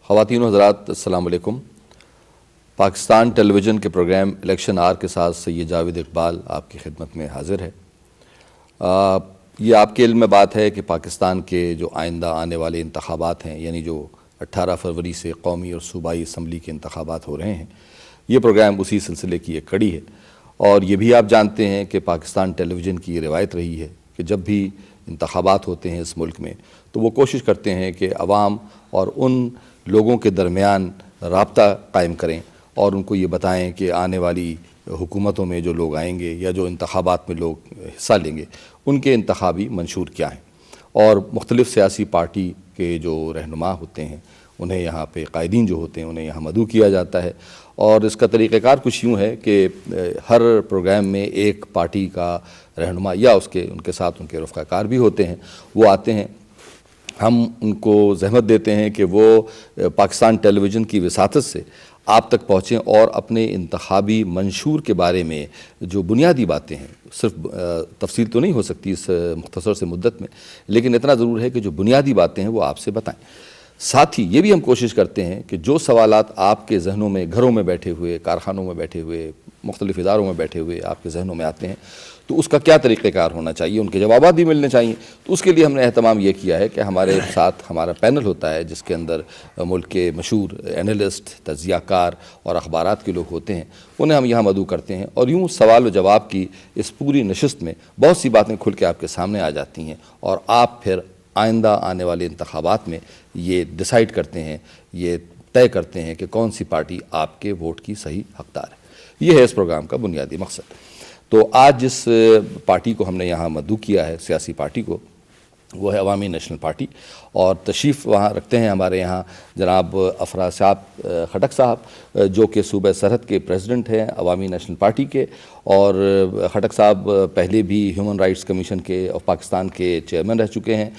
خواتین و حضرات السلام علیکم۔ پاکستان ٹیلی ویژن کے پروگرام الیکشن آر کے ساتھ سید جاوید اقبال آپ کی خدمت میں حاضر ہے۔ یہ آپ کے علم میں بات ہے کہ پاکستان کے جو آئندہ آنے والے انتخابات ہیں، یعنی جو 18 فروری سے قومی اور صوبائی اسمبلی کے انتخابات ہو رہے ہیں، یہ پروگرام اسی سلسلے کی ایک کڑی ہے۔ اور یہ بھی آپ جانتے ہیں کہ پاکستان ٹیلی ویژن کی یہ روایت رہی ہے کہ جب بھی انتخابات ہوتے ہیں اس ملک میں تو وہ کوشش کرتے ہیں کہ عوام اور ان لوگوں کے درمیان رابطہ قائم کریں اور ان کو یہ بتائیں کہ آنے والی حکومتوں میں جو لوگ آئیں گے یا جو انتخابات میں لوگ حصہ لیں گے ان کے انتخابی منشور کیا ہیں، اور مختلف سیاسی پارٹی کے جو رہنما ہوتے ہیں انہیں یہاں پہ قائدین جو ہوتے ہیں انہیں یہاں مدعو کیا جاتا ہے۔ اور اس کا طریقہ کار کچھ یوں ہے کہ ہر پروگرام میں ایک پارٹی کا رہنما یا ان کے ساتھ ان کے رفقا کار بھی ہوتے ہیں، وہ آتے ہیں، ہم ان کو زحمت دیتے ہیں کہ وہ پاکستان ٹیلی ویژن کی وساطت سے آپ تک پہنچیں اور اپنے انتخابی منشور کے بارے میں جو بنیادی باتیں ہیں، صرف تفصیل تو نہیں ہو سکتی اس مختصر سے مدت میں، لیکن اتنا ضرور ہے کہ جو بنیادی باتیں ہیں وہ آپ سے بتائیں۔ ساتھ ہی یہ بھی ہم کوشش کرتے ہیں کہ جو سوالات آپ کے ذہنوں میں گھروں میں بیٹھے ہوئے، کارخانوں میں بیٹھے ہوئے، مختلف اداروں میں بیٹھے ہوئے آپ کے ذہنوں میں آتے ہیں تو اس کا کیا طریقہ کار ہونا چاہیے، ان کے جوابات بھی ملنے چاہیے۔ تو اس کے لیے ہم نے اہتمام یہ کیا ہے کہ ہمارے ساتھ ہمارا پینل ہوتا ہے جس کے اندر ملک کے مشہور اینالسٹ، تجزیہ کار اور اخبارات کے لوگ ہوتے ہیں، انہیں ہم یہاں مدعو کرتے ہیں، اور یوں سوال و جواب کی اس پوری نشست میں بہت سی باتیں کھل کے آپ کے سامنے آ جاتی ہیں، اور آپ پھر آئندہ آنے والے انتخابات میں یہ ڈیسائیڈ کرتے ہیں، یہ طے کرتے ہیں کہ کون سی پارٹی آپ کے ووٹ کی صحیح حقدار ہے۔ یہ ہے اس پروگرام کا بنیادی مقصد۔ تو آج جس پارٹی کو ہم نے یہاں مدعو کیا ہے، سیاسی پارٹی کو، وہ ہے عوامی نیشنل پارٹی، اور تشریف وہاں رکھتے ہیں ہمارے یہاں جناب افراسیاب خٹک صاحب، جو کہ صوبہ سرحد کے پریزیڈنٹ ہیں عوامی نیشنل پارٹی کے، اور خٹک صاحب پہلے بھی ہیومن رائٹس کمیشن کے اور پاکستان کے چیئرمین رہ چکے ہیں،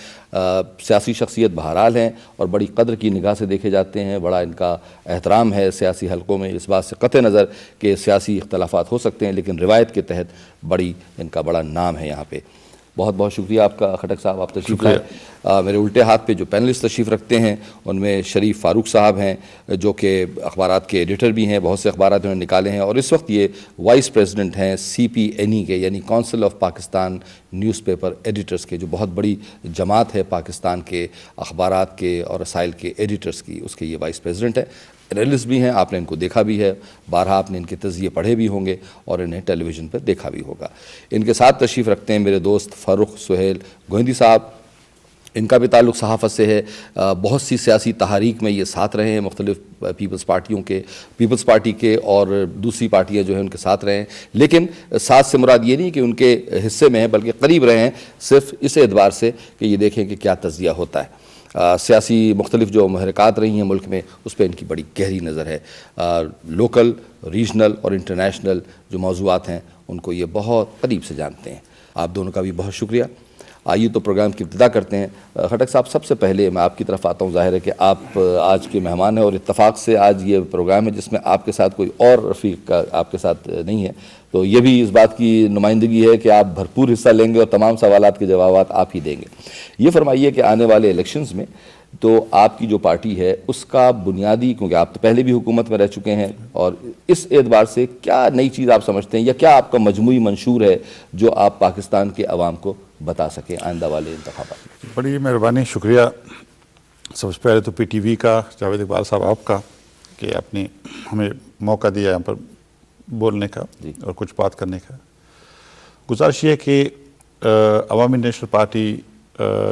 سیاسی شخصیت بہرحال ہیں اور بڑی قدر کی نگاہ سے دیکھے جاتے ہیں، بڑا ان کا احترام ہے سیاسی حلقوں میں، اس بات سے قطع نظر کہ سیاسی اختلافات ہو سکتے ہیں لیکن روایت کے تحت ان کا بڑا نام ہے یہاں پہ۔ بہت بہت شکریہ آپ کا خٹک صاحب، آپ تشریف لائے۔ میرے الٹے ہاتھ پہ جو پینلسٹ تشریف رکھتے ہیں ان میں شریف فاروق صاحب ہیں جو کہ اخبارات کے ایڈیٹر بھی ہیں، بہت سے اخبارات انہوں نے نکالے ہیں، اور اس وقت یہ وائس پریزیڈنٹ ہیں CPNE کے، یعنی council of Pakistan news paper editors کے، جو بہت بڑی جماعت ہے پاکستان کے اخبارات کے اور رسائل کے ایڈیٹرز کی، اس کے یہ وائس پریزیڈنٹ ہے۔ اینالسٹ بھی ہیں، آپ نے ان کو دیکھا بھی ہے، بارہا آپ نے ان کے تجزیے پڑھے بھی ہوں گے اور انہیں ٹیلی ویژن پر دیکھا بھی ہوگا۔ ان کے ساتھ تشریف رکھتے ہیں میرے دوست فاروق سہیل گوہندی صاحب، ان کا بھی تعلق صحافت سے ہے، بہت سی سیاسی تحاریک میں یہ ساتھ رہے ہیں، مختلف پیپلز پارٹی کے اور دوسری پارٹیاں جو ہیں ان کے ساتھ رہے ہیں، لیکن ساتھ سے مراد یہ نہیں کہ ان کے حصے میں ہیں بلکہ قریب رہے ہیں، صرف اس اعتبار سے کہ یہ دیکھیں کہ کیا تجزیہ ہوتا ہے۔ سیاسی مختلف جو محرکات رہی ہیں ملک میں اس پہ ان کی بڑی گہری نظر ہے، لوکل، ریجنل اور انٹرنیشنل جو موضوعات ہیں ان کو یہ بہت قریب سے جانتے ہیں۔ آپ دونوں کا بھی بہت شکریہ۔ آئیے تو پروگرام کی ابتدا کرتے ہیں۔ خٹک صاحب، سب سے پہلے میں آپ کی طرف آتا ہوں، ظاہر ہے کہ آپ آج کے مہمان ہیں اور اتفاق سے آج یہ پروگرام ہے جس میں آپ کے ساتھ کوئی اور رفیق کا آپ کے ساتھ نہیں ہے، تو یہ بھی اس بات کی نمائندگی ہے کہ آپ بھرپور حصہ لیں گے اور تمام سوالات کے جوابات آپ ہی دیں گے۔ یہ فرمائیے کہ آنے والے الیکشنز میں تو آپ کی جو پارٹی ہے اس کا بنیادی، کیونکہ آپ تو پہلے بھی حکومت میں رہ چکے ہیں، اور اس اعتبار سے کیا نئی چیز آپ سمجھتے ہیں یا کیا آپ کا مجموعی منشور ہے جو آپ پاکستان کے عوام کو بتا سکیں آئندہ والے انتخابات میں؟ بڑی مہربانی، شکریہ سب سے پہلے تو PTV کا، جاوید اقبال صاحب آپ کا، کہ آپ نے ہمیں موقع دیا یہاں پر بولنے کا اور کچھ بات کرنے کا۔ گزارش یہ ہے کہ عوامی نیشنل پارٹی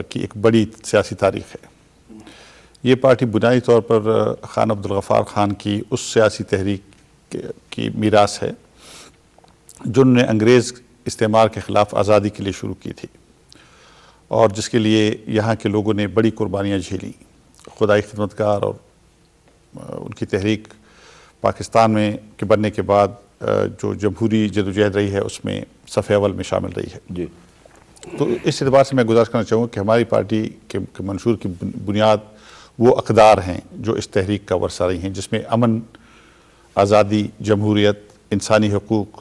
کی ایک بڑی سیاسی تاریخ ہے۔ یہ پارٹی بنیادی طور پر خان عبدالغفار خان کی اس سیاسی تحریک کی میراث ہے جنہوں نے انگریز استعمار کے خلاف آزادی کے لیے شروع کی تھی، اور جس کے لیے یہاں کے لوگوں نے بڑی قربانیاں جھیلیں۔ خدائی خدمتگار اور ان کی تحریک پاکستان میں کے بننے کے بعد جو جمہوری جدوجہد رہی ہے اس میں صف اول میں شامل رہی ہے۔ جی، تو اس اعتبار سے میں گزارش کرنا چاہوں گا کہ ہماری پارٹی کے منشور کی بنیاد وہ اقدار ہیں جو اس تحریک کا ورثہ رہی ہیں، جس میں امن، آزادی، جمہوریت، انسانی حقوق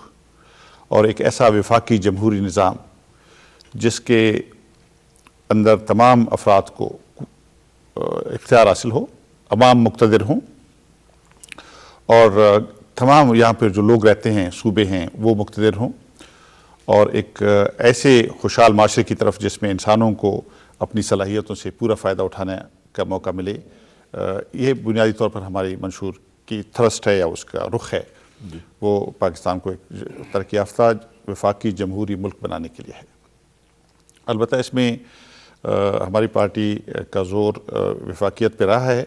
اور ایک ایسا وفاقی جمہوری نظام جس کے اندر تمام افراد کو اختیار حاصل ہو عوام مقتدر ہوں اور تمام یہاں پہ جو لوگ رہتے ہیں صوبے ہیں وہ مقتدر ہوں اور ایک ایسے خوشحال معاشرے کی طرف جس میں انسانوں کو اپنی صلاحیتوں سے پورا فائدہ اٹھانے کا موقع ملے. یہ بنیادی طور پر ہماری منشور کی تھرسٹ ہے یا اس کا رخ ہے. وہ پاکستان کو ایک ترقی یافتہ وفاقی جمہوری ملک بنانے کے لیے ہے. البتہ اس میں ہماری پارٹی کا زور وفاقیت پہ رہا ہے.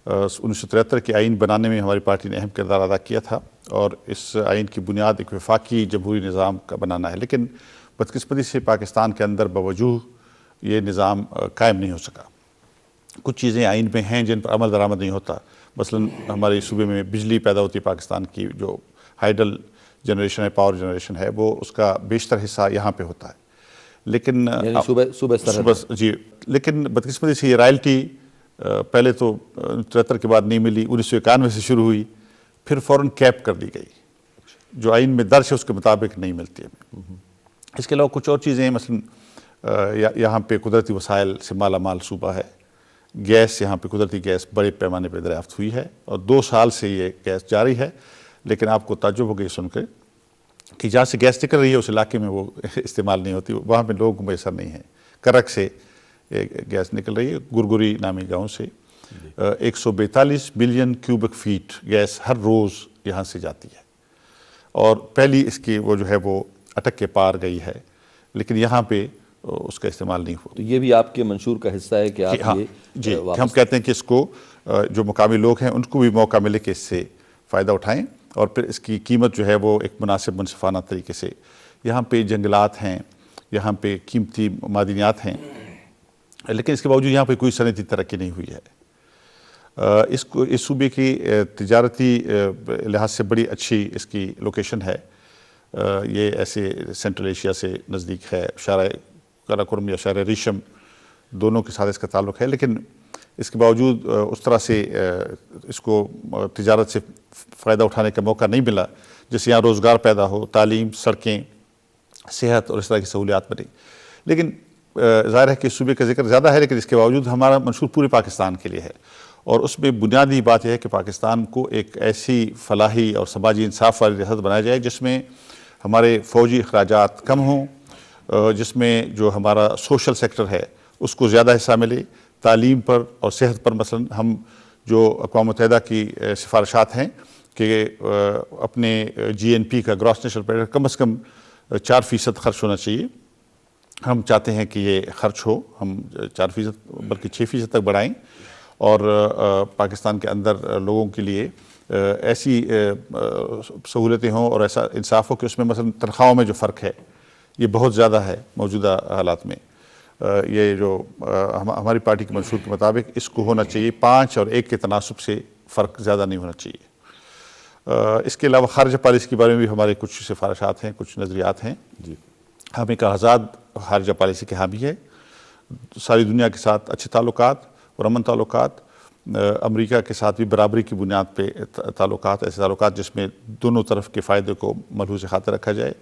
1973 کے آئین بنانے میں ہماری پارٹی نے اہم کردار ادا کیا تھا اور اس آئین کی بنیاد ایک وفاقی جمہوری نظام کا بنانا ہے. لیکن بدقسمتی سے پاکستان کے اندر باوجود یہ نظام قائم نہیں ہو سکا. کچھ چیزیں آئین میں ہیں جن پر عمل درآمد نہیں ہوتا. مثلاً ہمارے صوبے میں بجلی پیدا ہوتی ہے پاکستان کی جو ہائیڈل جنریشن ہے, پاور جنریشن ہے, وہ اس کا بیشتر حصہ یہاں پہ ہوتا ہے. لیکن جی لیکن بدقسمتی سے یہ رائلٹی پہلے تو 73 کے بعد نہیں ملی, 1991 سے شروع ہوئی, پھر فوراً کیپ کر دی گئی جو آئین میں درج ہے اس کے مطابق نہیں ملتی ہے. اس کے علاوہ کچھ اور چیزیں ہیں. مثلاً یہاں پہ قدرتی وسائل سے مالا مال صوبہ ہے. گیس یہاں پہ قدرتی گیس بڑے پیمانے پہ دریافت ہوئی ہے اور 2 سال سے یہ گیس جاری ہے. لیکن آپ کو تعجب ہو گئی سن کے کہ جہاں سے گیس نکل رہی ہے اس علاقے میں وہ استعمال نہیں ہوتی, وہاں پہ لوگ میسر نہیں ہیں. کرک سے گیس نکل رہی ہے, گرگری نامی گاؤں سے 142 بلین کیوبک فیٹ گیس ہر روز یہاں سے جاتی ہے اور پہلی اس کی وہ جو ہے وہ اٹک کے پار گئی ہے, لیکن یہاں پہ اس کا استعمال نہیں ہوا. تو یہ بھی آپ کے منشور کا حصہ ہے کہ آپ جی ہم کہتے ہیں کہ اس کو جو مقامی لوگ ہیں ان کو بھی موقع ملے کہ اس سے فائدہ اٹھائیں اور پھر اس کی قیمت جو ہے وہ ایک مناسب منصفانہ طریقے سے. یہاں پہ جنگلات ہیں, یہاں پہ قیمتی معدنیات ہیں, لیکن اس کے باوجود یہاں پہ کوئی صنعتی ترقی نہیں ہوئی ہے. اس صوبے کی تجارتی لحاظ سے بڑی اچھی اس کی لوکیشن ہے. یہ ایسے سینٹرل ایشیا سے نزدیک ہے, شارع قراقرم یا شارع ریشم دونوں کے ساتھ اس کا تعلق ہے. لیکن اس کے باوجود اس طرح سے اس کو تجارت سے فائدہ اٹھانے کا موقع نہیں ملا جس سے یہاں روزگار پیدا ہو, تعلیم, سڑکیں, صحت اور اس طرح کی سہولیات بنیں. لیکن ظاہر ہے کہ صوبے کا ذکر زیادہ ہے, لیکن اس کے باوجود ہمارا منشور پورے پاکستان کے لیے ہے اور اس میں بنیادی بات یہ ہے کہ پاکستان کو ایک ایسی فلاحی اور سماجی انصاف والی ریاست بنایا جائے جس میں ہمارے فوجی اخراجات کم ہوں, جس میں جو ہمارا سوشل سیکٹر ہے اس کو زیادہ حصہ ملے. تعلیم پر اور صحت پر مثلا ہم جو اقوام متحدہ کی سفارشات ہیں کہ اپنے GNP کا گراس نیشنل پروڈکٹ کم از کم 4% خرچ ہونا چاہیے. ہم چاہتے ہیں کہ یہ خرچ ہو, ہم 4% بلکہ 6% تک بڑھائیں اور پاکستان کے اندر لوگوں کے لیے ایسی سہولتیں ہوں اور ایسا انصاف ہو کہ اس میں مثلا تنخواہوں میں جو فرق ہے یہ بہت زیادہ ہے موجودہ حالات میں. یہ جو ہماری پارٹی کے منشور کے مطابق اس کو ہونا چاہیے 5 اور 1 کے تناسب سے, فرق زیادہ نہیں ہونا چاہیے. اس کے علاوہ خارجہ پالیسی کے بارے میں بھی ہمارے کچھ سفارشات ہیں, کچھ نظریات ہیں. ہم ایک آزاد خارجہ پالیسی کے حامی ہے, ساری دنیا کے ساتھ اچھے تعلقات اور امن تعلقات, امریکہ کے ساتھ بھی برابری کی بنیاد پہ تعلقات, ایسے تعلقات جس میں دونوں طرف کے فائدے کو ملحوظ خاطر رکھا جائے.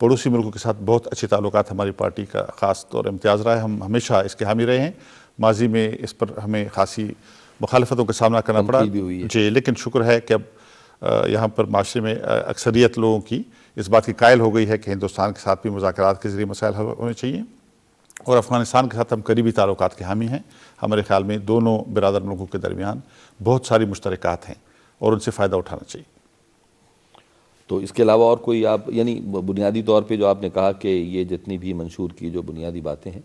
پڑوسی ملکوں کے ساتھ بہت اچھے تعلقات ہماری پارٹی کا خاص طور امتیاز رہا ہے, ہم ہمیشہ اس کے حامی رہے ہیں. ماضی میں اس پر ہمیں خاصی مخالفتوں کا سامنا کرنا پڑا جی, لیکن شکر ہے کہ اب یہاں پر معاشرے میں اکثریت لوگوں کی اس بات کی قائل ہو گئی ہے کہ ہندوستان کے ساتھ بھی مذاکرات کے ذریعے مسائل حل ہونے چاہیے اور افغانستان کے ساتھ ہم قریبی تعلقات کے حامی ہیں. ہمارے خیال میں دونوں برادر ملکوں کے درمیان بہت ساری مشترکات ہیں اور ان سے فائدہ اٹھانا چاہیے. تو اس کے علاوہ اور کوئی آپ یعنی بنیادی طور پہ جو آپ نے کہا کہ یہ جتنی بھی منشور کی جو بنیادی باتیں ہیں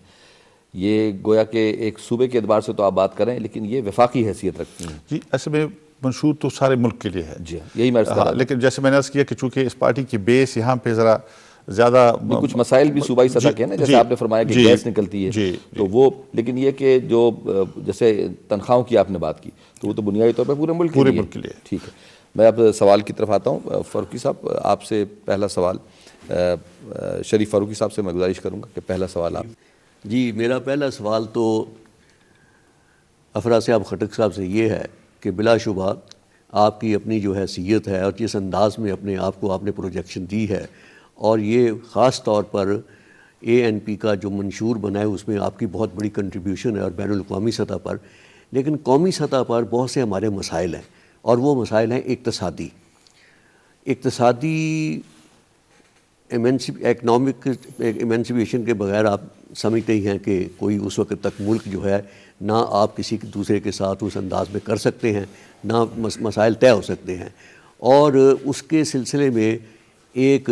یہ گویا کہ ایک صوبے کے اعتبار سے تو آپ بات کریں لیکن یہ وفاقی حیثیت رکھتی ہیں. جی اصل میں منشور تو سارے ملک کے لیے ہے. جی یہی میں لیکن جیسے میں نے عرض کیا کہ چونکہ اس پارٹی کی بیس یہاں پہ ذرا زیادہ کچھ مسائل بھی صوبائی سطح کے ہیں نا, جیسے آپ نے فرمایا کہ گیس نکلتی ہے تو وہ, لیکن یہ کہ جو جیسے تنخواہوں کی آپ نے بات کی تو وہ تو بنیادی طور پر پورے ملک کے لیے. ٹھیک ہے, میں اب سوال کی طرف آتا ہوں. فاروقی صاحب آپ سے پہلا سوال, شریف فاروقی صاحب سے میں گزارش کروں گا کہ پہلا سوال آپ. جی میرا پہلا سوال تو افراسیاب خٹک صاحب سے یہ ہے کہ بلا شبہ آپ کی اپنی جو حیثیت ہے اور جس انداز میں اپنے آپ کو آپ نے پروجیکشن دی ہے اور یہ خاص طور پر ANP کا جو منشور بنا ہے اس میں آپ کی بہت بڑی کنٹریبیوشن ہے اور بین الاقوامی سطح پر لیکن قومی سطح پر بہت سے ہمارے مسائل ہیں، اور وہ مسائل ہیں اقتصادی اکنامک ایمنسپیشن کے بغیر آپ سمجھتے ہی ہیں کہ کوئی اس وقت تک ملک جو ہے نہ آپ کسی دوسرے کے ساتھ اس انداز میں کر سکتے ہیں، نہ مسائل طے ہو سکتے ہیں. اور اس کے سلسلے میں ایک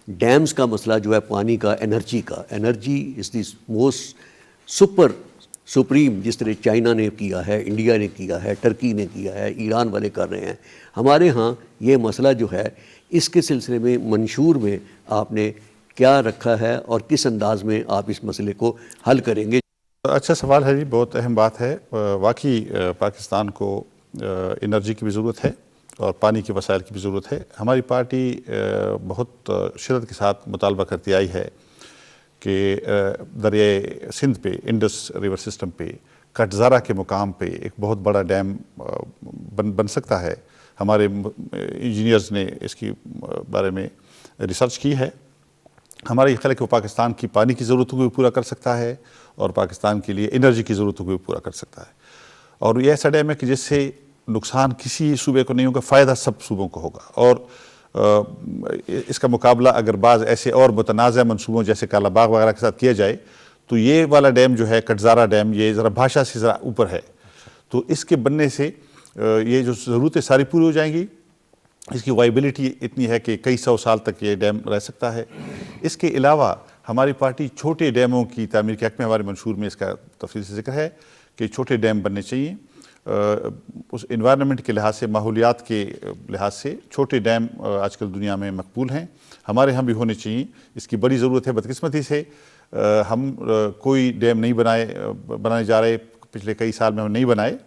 ڈیمز کا مسئلہ جو ہے پانی کا، energy is the most supreme, جس طرح چائنا نے کیا ہے، انڈیا نے کیا ہے، ٹرکی نے کیا ہے، ایران والے کر رہے ہیں. ہمارے ہاں یہ مسئلہ جو ہے اس کے سلسلے میں منشور میں آپ نے کیا رکھا ہے اور کس انداز میں آپ اس مسئلے کو حل کریں گے؟ اچھا سوال ہے جی، بہت اہم بات ہے. واقعی پاکستان کو انرجی کی بھی ضرورت ہے اور پانی کے وسائل کی بھی ضرورت ہے. ہماری پارٹی بہت شدت کے ساتھ مطالبہ کرتی آئی ہے کہ دریائے سندھ پہ، انڈس ریور سسٹم پہ، کٹزارہ کے مقام پہ ایک بہت بڑا ڈیم بن سکتا ہے. ہمارے انجینئرز نے اس کی بارے میں ریسرچ کی ہے. ہمارا یہ خیال ہے کہ وہ پاکستان کی پانی کی ضرورتوں کو بھی پورا کر سکتا ہے اور پاکستان کے لیے انرجی کی ضرورتوں کو بھی پورا کر سکتا ہے. اور یہ ایسا ڈیم ہے کہ جس سے نقصان کسی صوبے کو نہیں ہوگا، فائدہ سب صوبوں کو ہوگا. اور اس کا مقابلہ اگر بعض ایسے اور متنازع منصوبوں جیسے کالا باغ وغیرہ کے ساتھ کیا جائے تو یہ والا ڈیم جو ہے کٹزارہ ڈیم، یہ ذرا بھاشا سے ذرا اوپر ہے. تو اس کے بننے سے یہ جو ضرورتیں ساری پوری ہو جائیں گی. اس کی وائبلٹی اتنی ہے کہ کئی سو سال تک یہ ڈیم رہ سکتا ہے. اس کے علاوہ ہماری پارٹی چھوٹے ڈیموں کی تعمیر کے حق میں، ہمارے منشور میں اس کا تفصیل سے ذکر ہے کہ چھوٹے ڈیم بننے چاہیے. اس انوائرنمنٹ کے لحاظ سے، ماحولیات کے لحاظ سے چھوٹے ڈیم آج کل دنیا میں مقبول ہیں، ہمارے ہاں بھی ہونے چاہیے. اس کی بڑی ضرورت ہے. بدقسمتی سے ہم کوئی ڈیم نہیں بنانے جا رہے، پچھلے کئی سال میں ہم نہیں بنائے،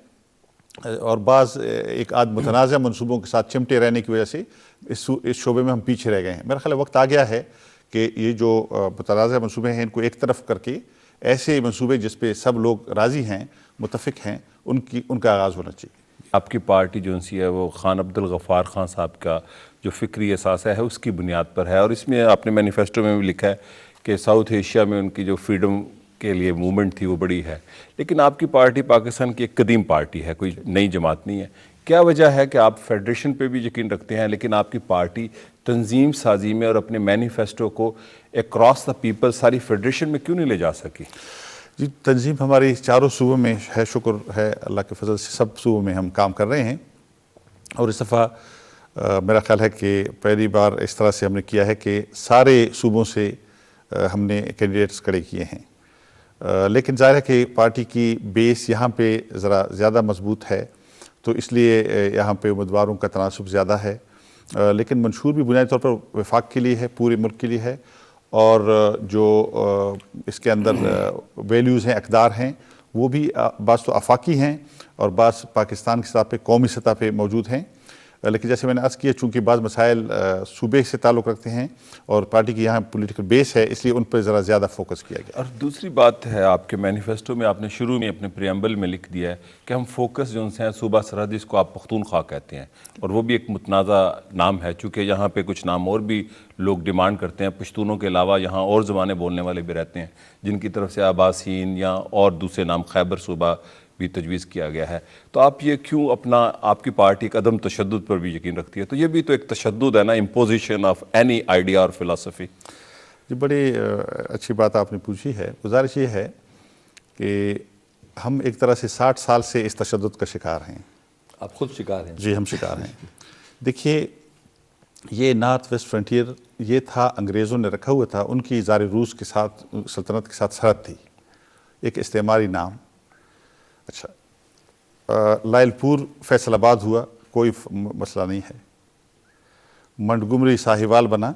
اور بعض ایک آدھ متنازع منصوبوں کے ساتھ چمٹے رہنے کی وجہ سے اس شعبے میں ہم پیچھے رہ گئے ہیں. میرا خیال ہے وقت آ گیا ہے کہ یہ جو متنازع منصوبے ہیں ان کو ایک طرف کر کے ایسے منصوبے جس پہ سب لوگ راضی ہیں، متفق ہیں، ان کا آغاز ہونا چاہیے. آپ کی پارٹی جو سی ہے وہ خان عبدالغفار خان صاحب کا جو فکری اثاثہ ہے اس کی بنیاد پر ہے، اور اس میں آپ نے مینیفیسٹو میں بھی لکھا ہے کہ ساؤتھ ایشیا میں ان کی جو فریڈم کے لیے موومنٹ تھی وہ بڑی ہے. لیکن آپ کی پارٹی پاکستان کی ایک قدیم پارٹی ہے، کوئی نئی جماعت نہیں ہے. کیا وجہ ہے کہ آپ فیڈریشن پہ بھی یقین رکھتے ہیں لیکن آپ کی پارٹی تنظیم سازی میں اور اپنے مینیفیسٹو کو اکراس دا پیپل ساری فیڈریشن میں کیوں نہیں لے جا سکی؟ جی، تنظیم ہماری چاروں صوبوں میں ہے، شکر ہے اللہ کے فضل سے سب صوبوں میں ہم کام کر رہے ہیں. اور اس دفعہ میرا خیال ہے کہ پہلی بار اس طرح سے ہم نے کیا ہے کہ سارے صوبوں سے ہم نے کینڈیڈیٹس کھڑے کیے ہیں. لیکن ظاہر ہے کہ پارٹی کی بیس یہاں پہ ذرا زیادہ مضبوط ہے، تو اس لیے یہاں پہ امیدواروں کا تناسب زیادہ ہے. لیکن منشور بھی بنیادی طور پر وفاق کے لیے ہے، پورے ملک کے لیے ہے. اور جو اس کے اندر ویلیوز ہیں، اقدار ہیں، وہ بھی بعض تو آفاقی ہیں اور بعض پاکستان کی سطح پہ، قومی سطح پہ موجود ہیں. لیکن جیسے میں نے عرض کیا، چونکہ بعض مسائل صوبے سے تعلق رکھتے ہیں اور پارٹی کی یہاں پولیٹیکل بیس ہے، اس لیے ان پر ذرا زیادہ فوکس کیا گیا. اور دوسری بات ہے، آپ کے مینیفیسٹو میں آپ نے شروع میں اپنے پریمبل میں لکھ دیا ہے کہ ہم فوکس جو ہیں صوبہ سرحد، جس کو آپ پختونخوا کہتے ہیں، اور وہ بھی ایک متنازع نام ہے چونکہ یہاں پہ کچھ نام اور بھی لوگ ڈیمانڈ کرتے ہیں. پشتونوں کے علاوہ یہاں اور زبانیں بولنے والے بھی رہتے ہیں جن کی طرف سے عباسین یا اور دوسرے نام خیبر صوبہ بھی تجویز کیا گیا ہے. تو آپ یہ کیوں آپ کی پارٹی ایک عدم تشدد پر بھی یقین رکھتی ہے؟ تو یہ بھی تو ایک تشدد ہے نا، امپوزیشن آف اینی آئیڈیا اور فلسفی. جی، بڑی اچھی بات آپ نے پوچھی ہے. گزارش یہ ہے کہ ہم ایک طرح سے 60 سال سے اس تشدد کا شکار ہیں. آپ خود شکار ہیں؟ جی، ہم شکار ہیں. دیکھیے، یہ نارتھ ویسٹ فرنٹیئر یہ تھا، انگریزوں نے رکھا ہوا تھا. ان کی زار روس کے ساتھ، سلطنت کے ساتھ سرحد تھی، ایک استعماری نام. اچھا، لائل پور فیصل آباد ہوا، کوئی مسئلہ نہیں ہے. منٹگمری ساہیوال بنا،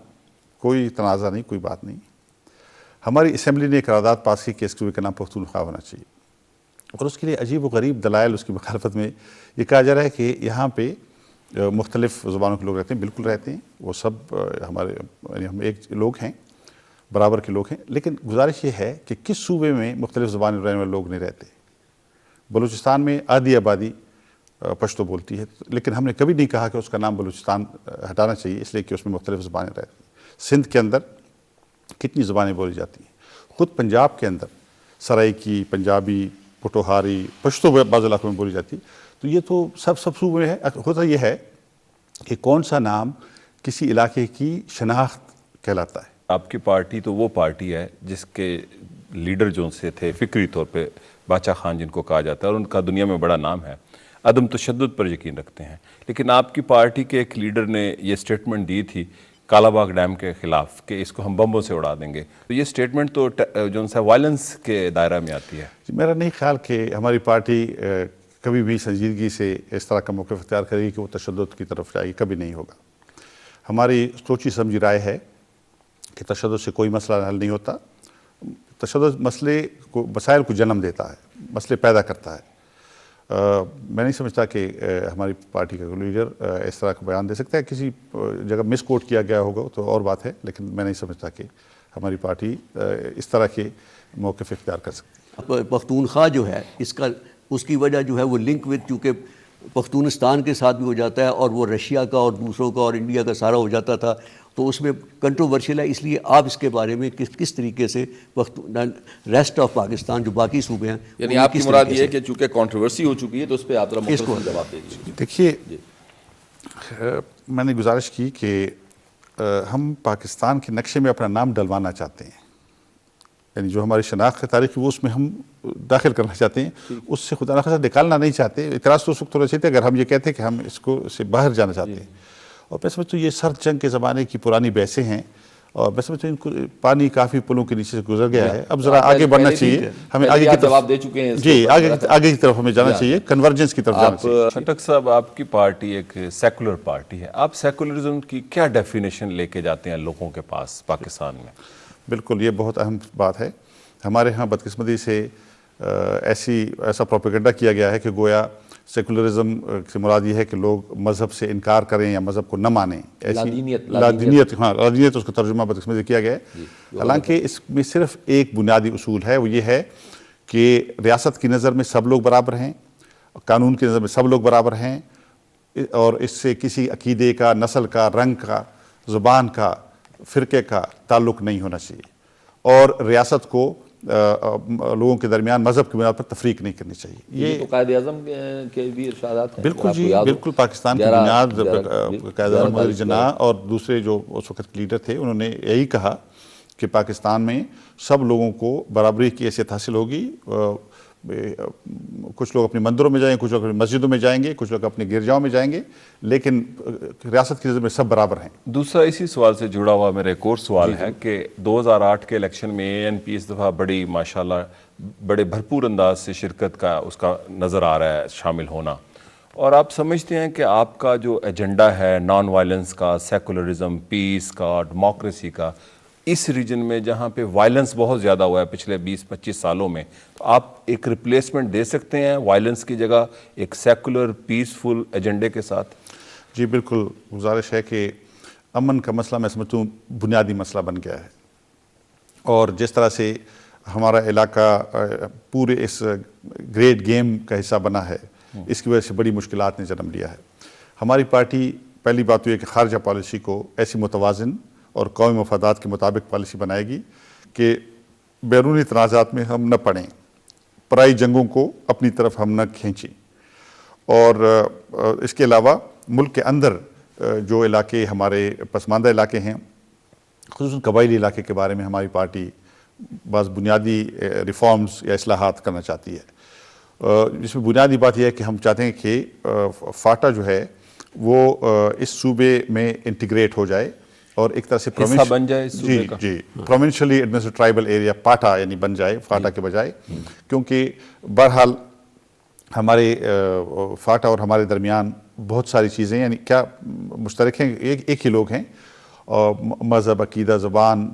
کوئی تنازع نہیں، کوئی بات نہیں. ہماری اسمبلی نے قرارداد پاس کی کہ اس صوبے کا نام پختونخوا ہونا چاہیے، اور اس کے لیے عجیب و غریب دلائل اس کی مخالفت میں یہ کہا جا رہا ہے کہ یہاں پہ مختلف زبانوں کے لوگ رہتے ہیں. بالکل رہتے ہیں، وہ سب ہمارے، یعنی ہم ایک لوگ ہیں، برابر کے لوگ ہیں. لیکن گزارش یہ ہے کہ کس صوبے میں مختلف زبانیں رہنے والے لوگ نہیں رہتے؟ بلوچستان میں آدھی آبادی پشتو بولتی ہے، لیکن ہم نے کبھی نہیں کہا کہ اس کا نام بلوچستان ہٹانا چاہیے اس لیے کہ اس میں مختلف زبانیں رہتی ہیں. سندھ کے اندر کتنی زبانیں بولی جاتی ہیں. خود پنجاب کے اندر سرائکی، پنجابی، پٹوہاری پشتو بعض علاقوں میں بولی جاتی. تو یہ تو سب صوبوں میں ہے. ہوتا یہ ہے کہ کون سا نام کسی علاقے کی شناخت کہلاتا ہے. آپ کی پارٹی تو وہ پارٹی ہے جس کے لیڈر جو سے تھے فکری طور پہ باچا خان جن کو کہا جاتا ہے اور ان کا دنیا میں بڑا نام ہے, عدم تشدد پر یقین رکھتے ہیں. لیکن آپ کی پارٹی کے ایک لیڈر نے یہ سٹیٹمنٹ دی تھی کالا باغ ڈیم کے خلاف کہ اس کو ہم بمبوں سے اڑا دیں گے. تو یہ سٹیٹمنٹ تو جو ہے وائلنس کے دائرہ میں آتی ہے. میرا نہیں خیال کہ ہماری پارٹی کبھی بھی سنجیدگی سے اس طرح کا موقف اختیار کرے گی کہ وہ تشدد کی طرف جائے گی. کبھی نہیں ہوگا. ہماری سوچی سمجھی رائے ہے کہ تشدد سے کوئی مسئلہ حل نہیں ہوتا. تشدد مسائل کو جنم دیتا ہے, مسئلے پیدا کرتا ہے. میں نہیں سمجھتا کہ ہماری پارٹی کا لیڈر اس طرح کا بیان دے سکتا ہے. کسی جگہ مس کوٹ کیا گیا ہوگا تو اور بات ہے, لیکن میں نہیں سمجھتا کہ ہماری پارٹی اس طرح کے موقف اختیار کر سکتی. پختونخوا جو ہے اس کی وجہ جو ہے وہ لنک وتھ چونکہ پختونستان کے ساتھ بھی ہو جاتا ہے اور وہ رشیا کا اور دوسروں کا اور انڈیا کا سارا ہو جاتا تھا, تو اس میں کنٹروورشل ہے. اس لیے آپ اس کے بارے میں کس طریقے سے ریسٹ آف پاکستان جو باقی صوبے ہیں, یعنی آپ کی مراد یہ ہے کہ چونکہ کنٹروورسی ہو چکی ہے تو اس پہ آپ ذرا مختصر جواب دے دیجیے. دیکھیے, میں نے گزارش کی کہ ہم پاکستان کے نقشے میں اپنا نام ڈلوانا چاہتے ہیں. یعنی جو ہماری شناخت تاریخ وہ اس میں ہم داخل کرنا چاہتے ہیں, اس سے خدا نخواستہ نکالنا نہیں چاہتے. اعتراض تو اس وقت ہونا چاہیے اگر ہم یہ کہتے ہیں کہ ہم اس کو سے باہر جانا چاہتے ہیں. اور میں سمجھتا ہوں یہ سرد جنگ کے زمانے کی پرانی بحثیں ہیں, اور میں سمجھتا ہوں ان کو پانی کافی پلوں کے نیچے سے گزر گیا ہے. اب ذرا آگے بڑھنا چاہیے, ہمیں آگے کی جواب دے چکے ہیں. جی, آگے کی طرف ہمیں جانا چاہیے, کنورجنس کی طرف جانا چاہیے. شٹک صاحب, آپ کی پارٹی ایک سیکولر پارٹی ہے. آپ سیکولرزم کی کیا ڈیفینیشن لے کے جاتے ہیں لوگوں کے پاس پاکستان میں؟ بالکل, یہ بہت اہم بات ہے. ہمارے ہاں بدقسمتی سے ایسا پروپیگنڈا کیا گیا ہے کہ گویا سیکولرزم سے مراد یہ ہے کہ لوگ مذہب سے انکار کریں یا مذہب کو نہ مانیں. لادینیت, ہاں لادینیت اس کا ترجمہ بدقسمتی کیا گیا ہے. حالانکہ اس میں صرف ایک بنیادی اصول ہے, وہ یہ ہے کہ ریاست کی نظر میں سب لوگ برابر ہیں, قانون کی نظر میں سب لوگ برابر ہیں, اور اس سے کسی عقیدے کا, نسل کا, رنگ کا, زبان کا, فرقے کا تعلق نہیں ہونا چاہیے. اور ریاست کو لوگوں کے درمیان مذہب کی بنیاد پر تفریق نہیں کرنی چاہیے. یہ تو قائد اعظم کے بھی ارشادات ہیں. بالکل جی, بالکل. پاکستان کی بنیاد قائد اعظم مودی جناح اور دوسرے جو اس وقت لیڈر تھے انہوں نے یہی کہا کہ پاکستان میں سب لوگوں کو برابری کی حیثیت حاصل ہوگی. کچھ لوگ اپنے مندروں میں جائیں گے, کچھ لوگ اپنی مسجدوں میں جائیں گے, کچھ لوگ اپنے گرجاؤں میں جائیں گے, لیکن ریاست کی نظر میں سب برابر ہیں. دوسرا اسی سوال سے جڑا ہوا میرا ایک اور سوال ہے کہ 2008 کے الیکشن میں ANP اس دفعہ بڑی ماشاءاللہ بڑے بھرپور انداز سے شرکت کا اس کا نظر آ رہا ہے, شامل ہونا. اور آپ سمجھتے ہیں کہ آپ کا جو ایجنڈا ہے نان وائلنس کا, سیکولرزم, پیس کا, ڈیموکریسی کا, اس ریجن میں جہاں پہ وائلنس بہت زیادہ ہوا ہے پچھلے 20-25 سالوں میں, تو آپ ایک ریپلیسمنٹ دے سکتے ہیں وائلنس کی جگہ ایک سیکولر پیسفل ایجنڈے کے ساتھ؟ جی بالکل. گزارش ہے کہ امن کا مسئلہ میں سمجھتا ہوں بنیادی مسئلہ بن گیا ہے, اور جس طرح سے ہمارا علاقہ پورے اس گریٹ گیم کا حصہ بنا ہے, اس کی وجہ سے بڑی مشکلات نے جنم لیا ہے. ہماری پارٹی پہلی بات تو یہ کہ خارجہ پالیسی کو ایسی متوازن اور قومی مفادات کے مطابق پالیسی بنائے گی کہ بیرونی تنازعات میں ہم نہ پڑیں, پرائی جنگوں کو اپنی طرف ہم نہ کھینچیں. اور اس کے علاوہ ملک کے اندر جو علاقے ہمارے پسماندہ علاقے ہیں, خصوصاً قبائلی علاقے کے بارے میں ہماری پارٹی بعض بنیادی ریفارمز یا اصلاحات کرنا چاہتی ہے. جس میں بنیادی بات یہ ہے کہ ہم چاہتے ہیں کہ فاٹا جو ہے وہ اس صوبے میں انٹیگریٹ ہو جائے اور ایک طرح سے حصہ بن جائے اس صوبے کا. جی پروونشلی ایڈمنسٹریٹو ٹرائبل ایریا پاٹا یعنی بن جائے فاٹا کے بجائے, کیونکہ بہرحال ہمارے فاٹا اور ہمارے درمیان بہت ساری چیزیں یعنی کیا مشترک ہیں, ایک ہی لوگ ہیں, اور مذہب, عقیدہ, زبان,